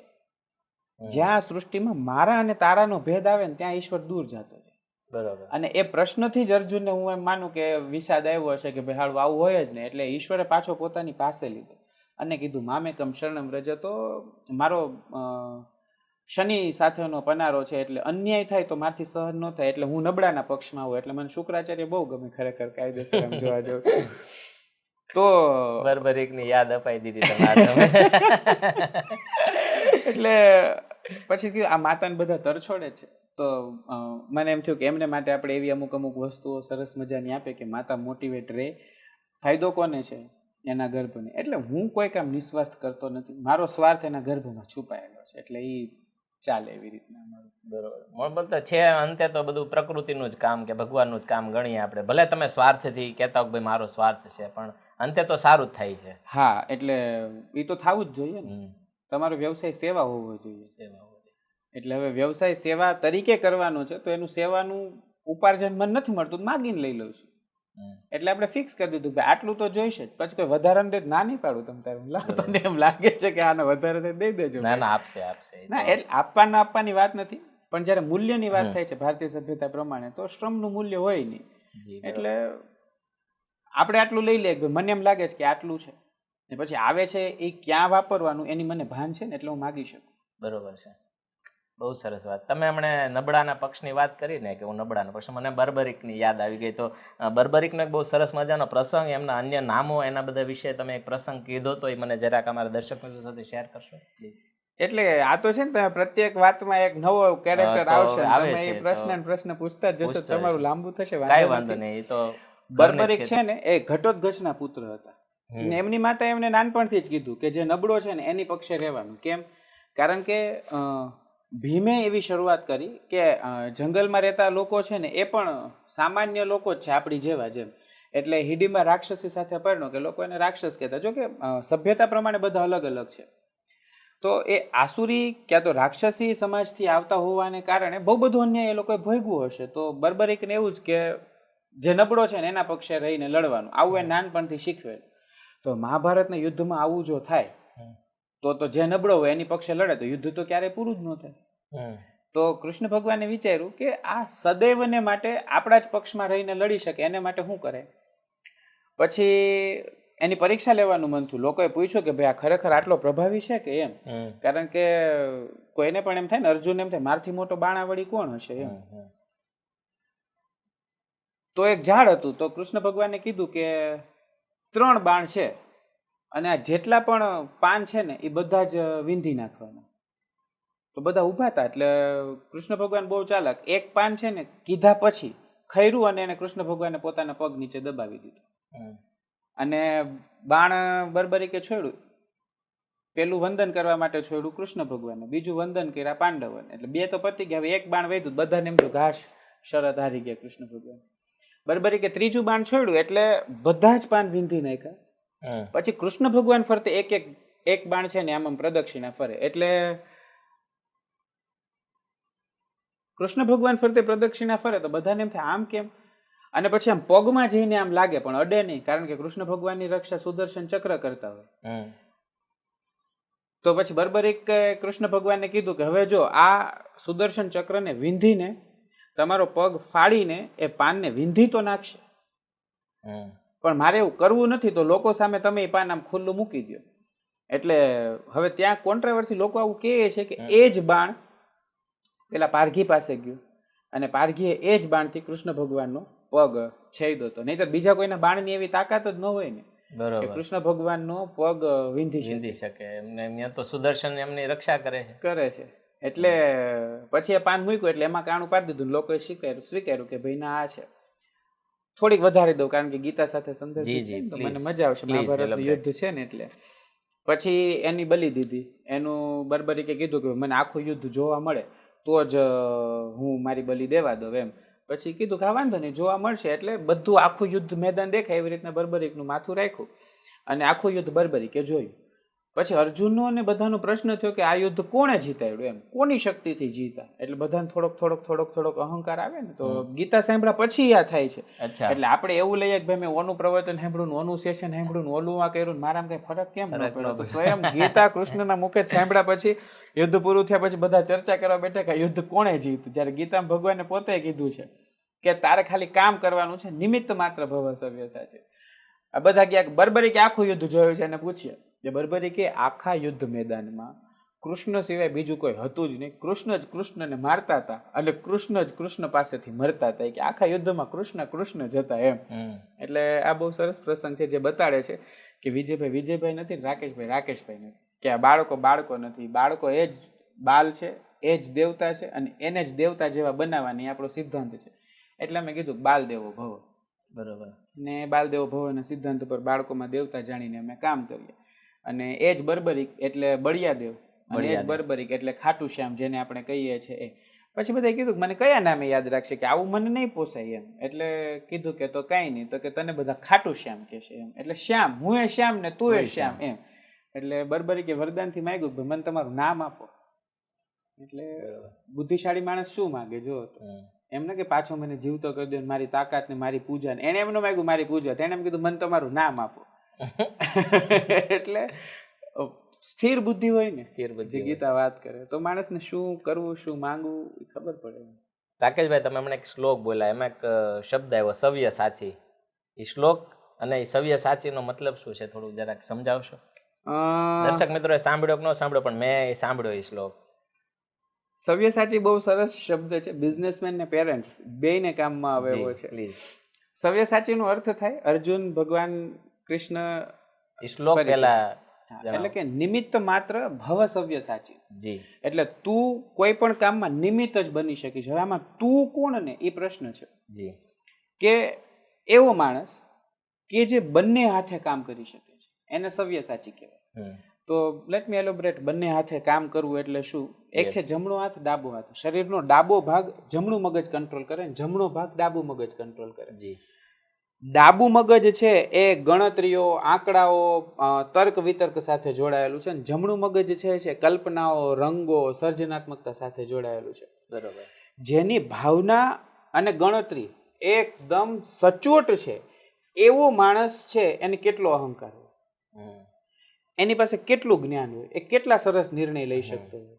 જ્યાં સૃષ્ટિમાં મારા અને તારાનો ભેદ આવે ને ત્યાં ઈશ્વર દૂર જતો છે. બરાબર. અને એ પ્રશ્નથી જ અર્જુનને હું એમ માનું કે વિષાદ આવ્યો હશે કે ભાઈ હાડું આવું હોય જ ને, એટલે ઈશ્વરે પાછો પોતાની પાસે લીધો અને કીધું મામેકમ શરણમ વ્રજ. તો મારો શનિ સાથેનો પનારો છે એટલે અન્યાય થાય તો મારથી સહન ન થાય, એટલે હું નબળાના પક્ષમાં હોઉં. એટલે મને શુક્રાચાર્ય બહુ ગમે ખરેખર કાયદેસર આમ જોવા જાવ તો. બર્બરીકની યાદ અપાઈ દીધી તમે. એટલે પછી કીધું આ માતાને બધા તરછોડે છે તો મને એમ થયું કે એમને માટે આપણે એવી અમુક વસ્તુઓ સરસ મજાની આપે કે માતા મોટિવેટ રહે. ફાયદો કોને છે? એના ગર્ભને. એટલે હું કોઈ કામ નિસ્વાર્થ કરતો નથી, મારો સ્વાર્થ એના ગર્ભમાં છુપાયેલો છે, એટલે એ ચાલે એવી રીતના અમારું. બરોબર તો છે અંતે તો બધું પ્રકૃતિનું જ કામ કે ભગવાનનું જ કામ ગણીએ આપણે. ભલે તમે સ્વાર્થથી કહેતા હો કે ભાઈ મારો સ્વાર્થ છે, પણ અંતે તો સારું જ થાય છે. હા, એટલે એ તો થવું જ જોઈએ ને. તમારો વ્યવસાય સેવા હોવો જોઈએ. એટલે હવે વ્યવસાય સેવા તરીકે કરવાનો છે, તો એનું સેવાનું ઉપાર્જન મને નથી મળતું, માગીને લઈ લઉં છું. એટલે આપણે ફિક્સ કરી દીધું કે આટલું તો જોઈશે જ. પછી કોઈ વધારાને દે ના નહીં પાડું તમ તારે. તમને એમ લાગે છે કે આને વધારે દઈ દેજો. ના ના, આપશે. ના, એટલે આપવાની વાત નથી, પણ જ્યારે મૂલ્યની વાત થાય છે ભારતીય સભ્યતા પ્રમાણે, તો શ્રમનું મૂલ્ય હોય નહીં. એટલે આપણે આટલું લઈ લઈએ, મને એમ લાગે છે કે આટલું છે, ને પછી આવે છે એ ક્યાં વાપરવાનું એની મને ભાન છે ને, એટલે હું માગી શકું. બરોબર છે. બહુ સરસ વાત. તમે હમણે નબળાના પક્ષની વાત કરી ને કે હું નબળાનો પક્ષ, મને બર્બરિકની યાદ આવી ગઈ. તો બર્બરિકનો એક બહુ સરસ મજાનો પ્રસંગ, એમના અન્ય નામો, એના બધા વિશે તમે એક પ્રસંગ કીધો તો એ મને જરાક અમારા દર્શક મિત્રો સાથે શેર કરશો પ્લીઝ? એટલે આ તો છે ને, તમે પ્રત્યેક વાતમાં એક નવો કેરેક્ટર આવશે, તમે એ પ્રશ્ન પૂછતા જ જશો, તમારું લાંબુ થશે. કાંઈ વાંધો નહીં. એ તો બર્બરિક છે ને, એ ઘટોત્કચના પુત્ર હતા. એમની માતા એમને નાનપણથી જ કીધું કે જે નબળો છે ને એની પક્ષે રહેવાનું. કેમ? કારણ કે ભીમે એવી શરૂઆત કરી કે જંગલમાં રહેતા લોકો છે ને એ પણ સામાન્ય લોકો જ છે આપણી જેવા જેમ. એટલે હિડીંબા રાક્ષસી સાથે પરણો કે લોકો એને રાક્ષસ કહેતા. જો કે સભ્યતા પ્રમાણે બધા અલગ અલગ છે. તો એ આસુરી ક્યાં તો રાક્ષસી સમાજથી આવતા હોવાને કારણે બહુ બધું અન્યાય એ લોકોએ ભોગવું હશે. તો બર્બરિકને એવું જ કે જે નબળો છે ને એના પક્ષે રહીને લડવાનું, આવું એ નાનપણથી શીખવેલ. તો મહાભારતના યુદ્ધમાં આવું જો થાય તો જે નબળો હોય એની પક્ષે લડે તો યુદ્ધ તો ક્યારેય પૂરું જ ન થાય. તો કૃષ્ણ ભગવાને વિચાર્યું કે આ સદૈવને માટે આપણા જ પક્ષમાં રહીને લડી શકે, એને માટે શું કરે. પછી એની પરીક્ષા લેવાનું મન થયું. લોકોએ પૂછ્યું કે ભાઈ આ ખરેખર આટલો પ્રભાવી છે કે એમ. કારણ કે કોઈને પણ એમ થાય ને, અર્જુન એમ થાય મારથી મોટો બાણાવળી કોણ હશે એમ. તો એક ઝાડ હતું, તો કૃષ્ણ ભગવાને કીધું કે 3 બાણ છે અને આ જેટલા પણ પાન છે ને એ બધા જ વીંધી નાખવાના. તો બધા ઊભા હતા. એટલે કૃષ્ણ ભગવાન બહુ ચાલાક, એક પાન છે ને કીધા પછી ખૈરું અને એને કૃષ્ણ ભગવાને પોતાના પગ નીચે દબાવી દીધું. અને બાણ બર્બરિકે છોડ્યું. પેલું વંદન કરવા માટે છોડ્યું કૃષ્ણ ભગવાને, બીજું વંદન કર્યા પાંડવોને. એટલે 2 તો પતી ગયા. હવે એક બાણ વધ્યું, બધાને એમ તો ઘાસ શરત હારી ગયા કૃષ્ણ ભગવાન. બર્બરિકે ત્રીજું બાણ છોડ્યું એટલે બધા જ પાન વીંધી નાખ્યા. પછી કૃષ્ણ ભગવાન ફરતે એક બાણ છે ને આમ પ્રદક્ષિણા ફરે. એટલે કૃષ્ણ ભગવાન ફરતે પ્રદક્ષિણા ફરે તો બધાને એમ થાય આમ કેમ. અને પછી આમ પગમાં જઈને આમ લાગે પણ અડે નહીં, કારણ કે કૃષ્ણ ભગવાનની રક્ષા સુદર્શન ચક્ર કરતા હોય. તો પછી બર્બરિક કૃષ્ણ ભગવાનને કીધું કે હવે જો આ સુદર્શન ચક્રને વીંધીને તમારો પગ ફાડીને એ પાનને વીંધી તો નાખશે, પણ મારે એવું કરવું નથી. તો લોકો સામે તમે એ પાન આમ ખુલ્લું મૂકી દો. એટલે હવે ત્યાં કોન્ટ્રાવર્સી, લોકો આવું કહે છે કે એ જ બાણ પેલા પારઘી પાસે ગયું અને પારઘીએ એ જ બાણથી કૃષ્ણ ભગવાનનો પગ છેદો હતો. નહીતર બીજા કોઈના બાણની એવી તાકાત જ ન હોય ને કે કૃષ્ણ ભગવાનનો પગ વીંધી શકે. એમને તો સુદર્શન એમની રક્ષા કરે છે. એટલે પછી એ પાન મૂક્યું એટલે એમાં કાણું પાડી દીધું. લોકોએ સ્વીકાર્યું કે ભાઈ ના આ છે. થોડીક વધારી દઉં કારણ કે ગીતા સાથે સંદર્ભ છે તો મને મજા આવશે, મહાભારતનું યુદ્ધ છે ને એટલે. પછી એની બલી દીધી. એનું બર્બરિકે કીધું કે મને આખું યુદ્ધ જોવા મળે તો જ હું મારી બલી દેવા દઉં એમ. પછી કીધું કે હા વાંધો નહીં, જોવા મળશે. એટલે બધું આખું યુદ્ધ મેદાન દેખાય એવી રીતના બર્બરિકનું માથું રાખ્યું અને આખું યુદ્ધ બર્બરિકે જોયું. પછી અર્જુનનો અને બધાનો પ્રશ્ન થયો કે આ યુદ્ધ કોણે જીતાડ્યું એમ, કોની શક્તિથી જીતા. એટલે બધાને થોડોક અહંકાર આવે ને. તો ગીતા સાંભળ્યા પછી આ થાય છે. એટલે આપણે એવું લઈએ કે ભાઈ મેં ઓનું પ્રવચન સાંભળ્યું, ઓનું સેશન સાંભળ્યું, ઓલું આ કર્યું, મારામાં કઈ ફરક કેમ ન પડ્યો. તો સ્વયં ગીતા કૃષ્ણના મુખે જ સાંભળ્યા પછી યુદ્ધ પૂરું થયા પછી બધા ચર્ચા કરવા બેઠા કે યુદ્ધ કોણે જીત્યું. જ્યારે ગીતામાં ભગવાને પોતે કીધું છે કે તારે ખાલી કામ કરવાનું છે, નિમિત્ત માત્ર ભવ સવ્યસા છે. આ બધા ક્યાંક બર્બરિકે આખું યુદ્ધ જોયું છે અને પૂછીએ કે બર્બરિકે આખા યુદ્ધ મેદાનમાં કૃષ્ણ સિવાય બીજું કોઈ હતું જ નહીં. કૃષ્ણ જ કૃષ્ણને મારતા હતા અને કૃષ્ણ જ કૃષ્ણ પાસેથી મરતા હતા. કે આખા યુદ્ધમાં કૃષ્ણ જ હતા એમ. એટલે આ બહુ સરસ પ્રસંગ છે જે બતાડે છે કે વિજયભાઈ નથી, રાકેશભાઈ નથી, કે આ બાળકો નથી. બાળકો એ જ બાલ છે, એ જ દેવતા છે અને એને જ દેવતા જેવા બનાવવાની આપણો સિદ્ધાંત છે. એટલે અમે કીધું બાલ દેવો ભવ. બરોબર. ને બાલ દેવો ભવના સિદ્ધાંત પર બાળકોમાં દેવતા જાણીને અમે કામ કરીએ. અને એ જ બર્બરિક એટલે બળિયાદેવ અને એ જ બર્બરિક એટલે ખાટુ શ્યામ જેને આપણે કહીએ છીએ એ. પછી બધાએ કીધું મને કયા નામે યાદ રાખશે કે આવું મને નહીં પોસાય એમ. એટલે કીધું કે તો કાંઈ નહીં, તો કે તને બધા ખાટુ શ્યામ કહેશે એમ. એટલે શ્યામ, હું એ શ્યામ ને તું એ શ્યામ એમ. એટલે બર્બરિકે વરદાનથી માંગ્યું કે મને તમારું નામ આપો. એટલે બુદ્ધિશાળી માણસ શું માંગે જો એમ ને કે પાછો મને જીવતો કરી દો, મારી તાકાત ને મારી પૂજા. એને એમ ન માંગ્યું મારી પૂજા, તેને એમ કીધું મને તમારું નામ આપો. એટલે સ્થિર બુદ્ધિ હોય ને, સ્થિર બુદ્ધિ ગીતા વાત કરે તો માણસને શું કરવું શું માંગવું એ ખબર પડે. રાકેશભાઈ, તમે હમણાં એક શ્લોક બોલ્યા, એમાં એક શબ્દ આવ્યો સવ્ય સાચી. એ શ્લોક અને એ સવ્ય સાચીનો મતલબ શું છે થોડું જરાક સમજાવશો? દર્શક મિત્રોએ સાંભળ્યો કે ન સાંભળ્યો, પણ મેં સાંભળ્યો એ શ્લોક. સવ્ય સાચી બહુ સરસ શબ્દ છે. બિઝનેસમેન ને પેરેન્ટ્સ બેયને કામમાં આવે એવો છે. પ્લીઝ. સવ્ય સાચીનો અર્થ થાય અર્જુન ભગવાન કૃષ્ણ શ્લોક પહેલા એટલે કે નિમિત્ત માત્ર ભવ સવ્ય સાચી. જી. એટલે તું કોઈ પણ કામમાં નિમિત્ત જ બની શકીશ. હવે આમાં તું કોણ ને એ પ્રશ્ન છે. જી. કે એવો માણસ કે જે બંને હાથે કામ કરી શકે છે એને સવ્ય સાચી કહેવાય. તો લેટ મી એલોબરેટ. બંને હાથે કામ કરવું એટલે શું? એક છે જમણો હાથ, ડાબો હાથ. શરીરનો ડાબો ભાગ જમણું મગજ કંટ્રોલ કરે, જમણો ભાગ ડાબું મગજ કંટ્રોલ કરે. જી. ડાબુ મગજ છે એ ગણતરીઓ, આંકડાઓ, તર્ક વિતર્ક સાથે જોડાયેલું છે, અને જમણું મગજ છે કલ્પનાઓ, રંગો, સર્જનાત્મકતા સાથે જોડાયેલું છે. બરોબર. જેની ભાવના અને ગણતરી એકદમ સચોટ છે એવો માણસ છે એને કેટલો અહંકાર હોય, એની પાસે કેટલું જ્ઞાન હોય, એ કેટલા સરસ નિર્ણય લઈ શકતો હોય.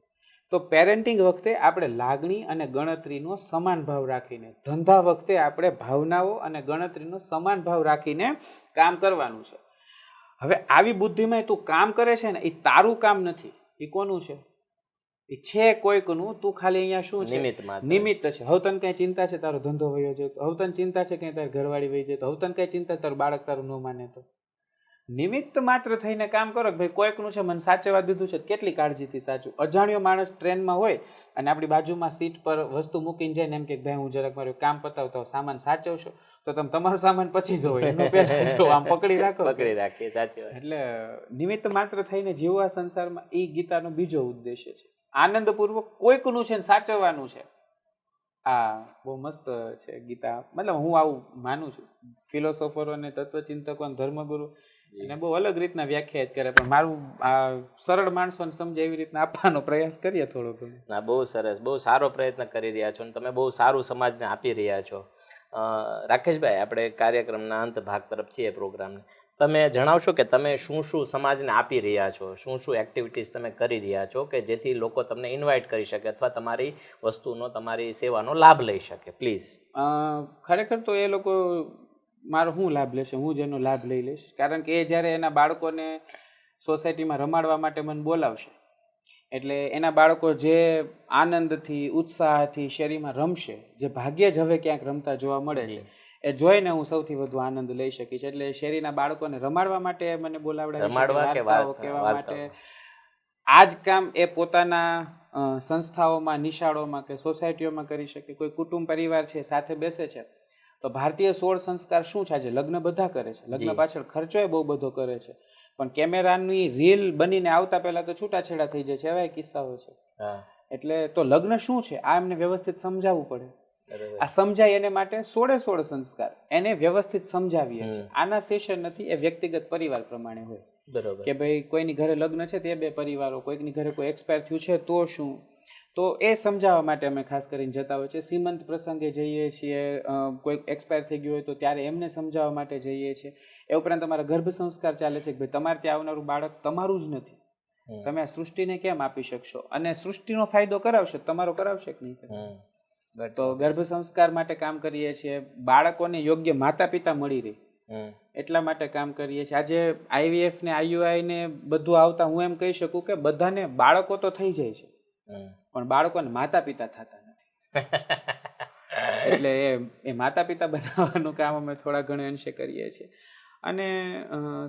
તો પેરેન્ટિંગ વખતે આપણે લાગણી અને ગણતરીનો સમાન ભાવ રાખીને, ધંધા વખતે આપણે ભાવનાઓ અને ગણતરીનો સમાન ભાવ રાખીને કામ કરવાનું છે. હવે આવી બુદ્ધિમાં તું કામ કરે છે ને, એ તારું કામ નથી, એ કોનું છે? એ છે કોઈકનું. તું ખાલી અહીંયા શું છે? નિમિત્ત છે. હવે તને કઈ ચિંતા છે તારો ધંધો વયો જાય તો? હવે તને ચિંતા છે કઈ તારી ઘરવાળી વહી જાય તો? હવે તને કઈ ચિંતા તારું બાળક તારું ન માને તો? નિમિત્ત માત્ર થઈને કામ કરો કે ભાઈ કોઈકનું છે મને સાચવવા દીધું છે, કેટલી કાળજીથી સાચું. અજાણ્યો માણસ ટ્રેનમાં હોય અને આપણી બાજુમાં સીટ પર વસ્તુ મૂકીને જાય ને એમ કે ભાઈ હું જરાક મારું કામ પતાવતો સામાન સાચવશો, તો તમે તમારું સામાન પછી જો એનો પહેલા જો આમ પકડી રાખો. પકડી રાખીએ, સાચી વાત. એટલે નિમિત્ત માત્ર થઈને જીવવા સંસારમાં એ ગીતાનો બીજો ઉદ્દેશ્ય છે. આનંદપૂર્વક કોઈકનું છે ને સાચવવાનું છે. આ બહુ મસ્ત છે ગીતા. મતલબ હું આવું માનું છું. ફિલોસોફરો અને તત્વચિંતકો અને ધર્મગુરુ એને બહુ અલગ રીતના વ્યાખ્યાયિત કરે, પણ મારું આ સરળ માણસોને સમજે એવી રીતના આપવાનો પ્રયાસ કરીએ થોડો ઘણો. ના, બહુ સરસ, બહુ સારો પ્રયત્ન કરી રહ્યા છો અને તમે બહુ સારું સમાજને આપી રહ્યા છો. રાકેશભાઈ, આપણે કાર્યક્રમના અંત ભાગ તરફ છીએ પ્રોગ્રામને. તમે જણાવશો કે તમે શું શું સમાજને આપી રહ્યા છો, શું શું એક્ટિવિટીઝ તમે કરી રહ્યા છો કે જેથી લોકો તમને ઇન્વાઇટ કરી શકે અથવા તમારી વસ્તુનો, તમારી સેવાનો લાભ લઈ શકે? પ્લીઝ. ખરેખર તો એ લોકો મારો શું લાભ લેશે, હું જ એનો લાભ લઈ લઈશ. કારણ કે એ જ્યારે એના બાળકોને સોસાયટીમાં રમાડવા માટે મને બોલાવશે, એટલે એના બાળકો જે આનંદથી, ઉત્સાહથી શેરીમાં રમશે, જે ભાગ્યે જ હવે ક્યાંક રમતા જોવા મળે છે, એ જોઈને હું સૌથી વધુ આનંદ લઈ શકીશ. એટલે શેરીના બાળકોને રમાડવા માટે મને બોલાવડાવે, કહેવા માટે. આ જ કામ એ પોતાના સંસ્થાઓમાં, નિશાળોમાં કે સોસાયટીઓમાં કરી શકે. કોઈ કુટુંબ પરિવાર છે સાથે બેસે છે તો ભારતીય 16 સંસ્કાર શું છે? આજે લગ્ન બધા કરે છે, લગ્ન પાછળ ખર્ચો એ બહુ બધો કરે છે, પણ કેમેરાની રીલ બનીને આવતા પહેલા તો છૂટાછેડા થઈ જાય છે, એવા કિસ્સાઓ છે. એટલે તો લગ્ન શું છે આ એમને વ્યવસ્થિત સમજાવવું પડે. આ સમજાય એને માટે 16 સંસ્કાર એને વ્યવસ્થિત સમજાવીએ છીએ. આના સેશન નથી, એ વ્યક્તિગત પરિવાર પ્રમાણે હોય. બરોબર. કે ભાઈ કોઈની ઘરે લગ્ન છે તે 2 પરિવારો, કોઈકની ઘરે કોઈ એક્સપાયર થયું છે તો શું, તો એ સમજાવવા માટે અમે ખાસ કરીને જતા હોય છે. સીમંત પ્રસંગે જઈએ છીએ, કોઈ એક્સપાયર થઈ ગયું હોય તો ત્યારે એમને સમજાવવા માટે જઈએ છીએ. એ ઉપરાંત તમારા ગર્ભ સંસ્કાર ચાલે છે કે ભાઈ તમારે ત્યાં આવનારું બાળક તમારું જ નથી, તમે આ સૃષ્ટિને કેમ આપી શકશો, અને સૃષ્ટિનો ફાયદો કરાવશે, તમારો કરાવશે કે નહીં. તો ગર્ભ સંસ્કાર માટે કામ કરીએ છીએ. બાળકોને યોગ્ય માતા પિતા મળી રહે એટલા માટે કામ કરીએ છીએ. આજે IVF ને IUI ને બધું આવતા હું એમ કહી શકું કે બધાને બાળકો તો થઈ જાય છે, પણ બાળકોને માતા પિતા થતા નથી. એટલે એ માતા પિતા બનાવવાનું કામ અમે થોડા ઘણા અંશે કરીએ છીએ. અને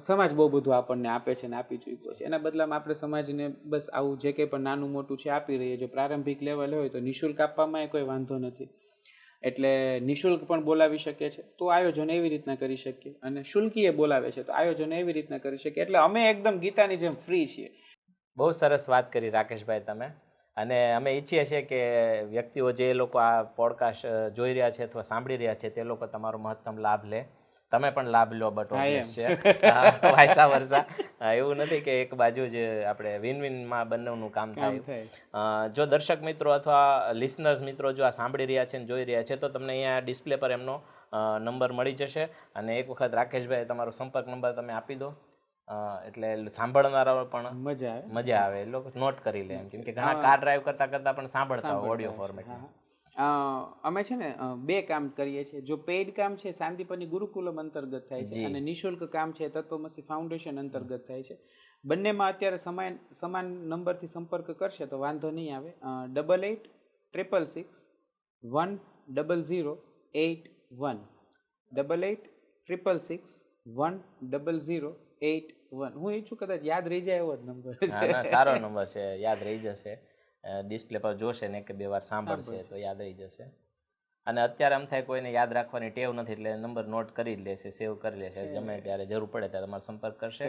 સમાજ બહુ બધું આપણને આપે છે ને આપી ચૂક્યો છે. એના બદલામાં આપણે સમાજને બસ આવું જે કંઈ પણ નાનું મોટું છે આપી રહીએ. જો પ્રારંભિક લેવલ હોય તો નિઃશુલ્ક આપવામાં કોઈ વાંધો નથી, એટલે નિઃશુલ્ક પણ બોલાવી શકીએ છીએ તો આયોજન એવી રીતના કરી શકીએ, અને શુલ્કીએ બોલાવે છે તો આયોજન એવી રીતના કરી શકીએ. એટલે અમે એકદમ ગીતાની જેમ ફ્રી છીએ. બહુ સરસ વાત કરી રાકેશભાઈ તમે. અને અમે ઈચ્છીએ છીએ કે વ્યક્તિઓ જે લોકો આ પોડકાસ્ટ જોઈ રહ્યા છે અથવા સાંભળી રહ્યા છે તે લોકો તમારો મહત્તમ લાભ લે. તમે પણ લાભ લો, બટ ઓબ્વિયસ છે વાયસા વર્ષા. એવું નથી કે એક બાજુ જ આપણે વિન વિનમાં બંનેનું કામ થાય. જો દર્શક મિત્રો અથવા લિસનર્સ મિત્રો જો આ સાંભળી રહ્યા છે અને જોઈ રહ્યા છે તો તમને અહીંયા ડિસ્પ્લે પર એમનો નંબર મળી જશે. અને એક વખત રાકેશભાઈ તમારો સંપર્ક નંબર તમે આપી દો, એટલે સાંભળનારાઓ પણ મજા આવે, એ લોકો નોટ કરી લે એમ, કેમ કે ઘણા કાર ડ્રાઈવ કરતા કરતા પણ સાંભળતા હોય ઓડિયો ફોર્મેટમાં. અમે છે ને 2 કામ કરીએ છીએ. જો પેઇડ કામ છે શાંતિપની ગુરુકુલમ અંતર્ગત થાય છે, અને નિઃશુલ્ક કામ છે તત્વમસી ફાઉન્ડેશન અંતર્ગત થાય છે. બંનેમાં અત્યારે સમાન નંબરથી સંપર્ક કરશે તો વાંધો નહીં આવે. 8866610081 8866610081. હું ઈચ્છું કદાચ યાદ રહી જાય એવો જ નંબર છે. સારો નંબર છે, યાદ રહી જશે. ડિસ્પ્લે પર જોશે ને કે 2 વાર સાંભળશે તો યાદ રહી જશે. અને અત્યારે આમ થાય કોઈને યાદ રાખવાની ટેવ નથી એટલે નંબર નોટ કરી જ લેશે, સેવ કરી લેશે. ગમે ત્યારે જરૂર પડે ત્યારે તમારો સંપર્ક કરશે.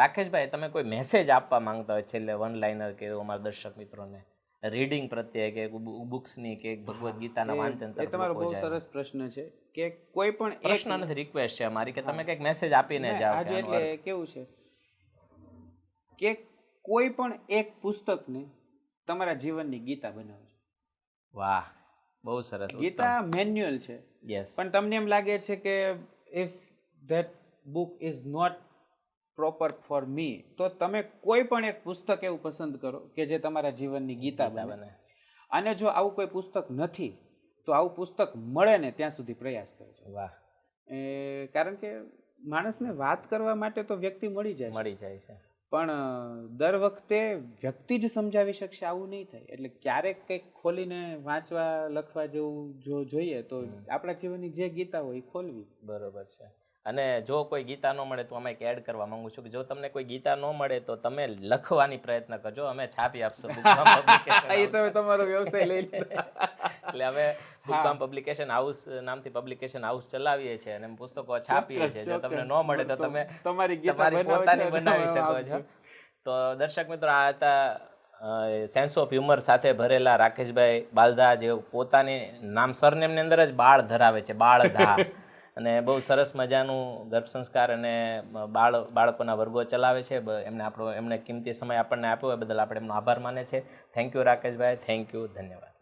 રાકેશભાઈ, તમે કોઈ મેસેજ આપવા માંગતા હોય છેલ્લે, વન લાઇનર કે અમારા દર્શક મિત્રોને રીડિંગ પ્રત્યે કે બુક્સની કે ભગવદ્ ગીતાના વાંચન તરફ? એ તમારો બહુ સરસ પ્રશ્ન છે કે કોઈ પણ પ્રશ્ન નથી, રિક્વેસ્ટ છે અમારી કે તમે કંઈક મેસેજ આપીને જાઓ. એટલે કેવું છે કે કોઈ પણ એક પુસ્તકને તમારા જીવનની ગીતા બનાવજો. વાહ, બહુ સરસ. ગીતા મેન્યુઅલ છે, પણ તમને એમ લાગે છે કે if that book is not proper for me, તો તમે કોઈ પણ એક પુસ્તક એવું પસંદ કરો કે જે તમારા જીવનની ગીતા બને. અને જો આવું કોઈ પુસ્તક નથી તો આવું પુસ્તક મળે ને ત્યાં સુધી પ્રયાસ કરજો. વાહ. કારણ કે માણસને વાત કરવા માટે તો વ્યક્તિ મળી જાય છે, પણ દર વખતે વ્યક્તિ જ સમજાવી શકશે આવું નહીં થાય. એટલે ક્યારેક કંઈક ખોલીને વાંચવા લખવા જેવું જો જોઈએ તો આપણા જીવનની જે ગીતા હોય એ ખોલવી. બરોબર છે. અને જો કોઈ ગીતા ન મળે તો અમે એક એડ કરવા માંગુ છું કે જો તમને કોઈ ગીતા ન મળે તો તમે લખવાની પ્રયત્ન કરજો, અમે છાપી આપશું. એ તમે તમારો વ્યવસાય લઈ લો. એટલે અમે બુકબામ પબ્લિકેશન હાઉસ નામથી પબ્લિકેશન હાઉસ ચલાવીએ છીએ અને પુસ્તકો છાપીએ છીએ. જો તમને ન મળે તો તમે તમારી પોતાની બનાવી શકો છો. તો દર્શક મિત્રો, આ હતા સેન્સ ઓફ હ્યુમર સાથે ભરેલા રાકેશભાઈ બાલધા, જે પોતાની નામ સરનેમની અંદર જ બાળ ધરાવે છે, બાળધા. અને બહુ સરસ મજાનું ગર્ભ સંસ્કાર અને બાળકોના વર્ગો ચલાવે છે. એમણે કિંમતી સમય આપણને આપ્યો એ બદલ આપણે એમનો આભાર માને છે. Thank you Rakeshbhai, thank you, ધન્યવાદ.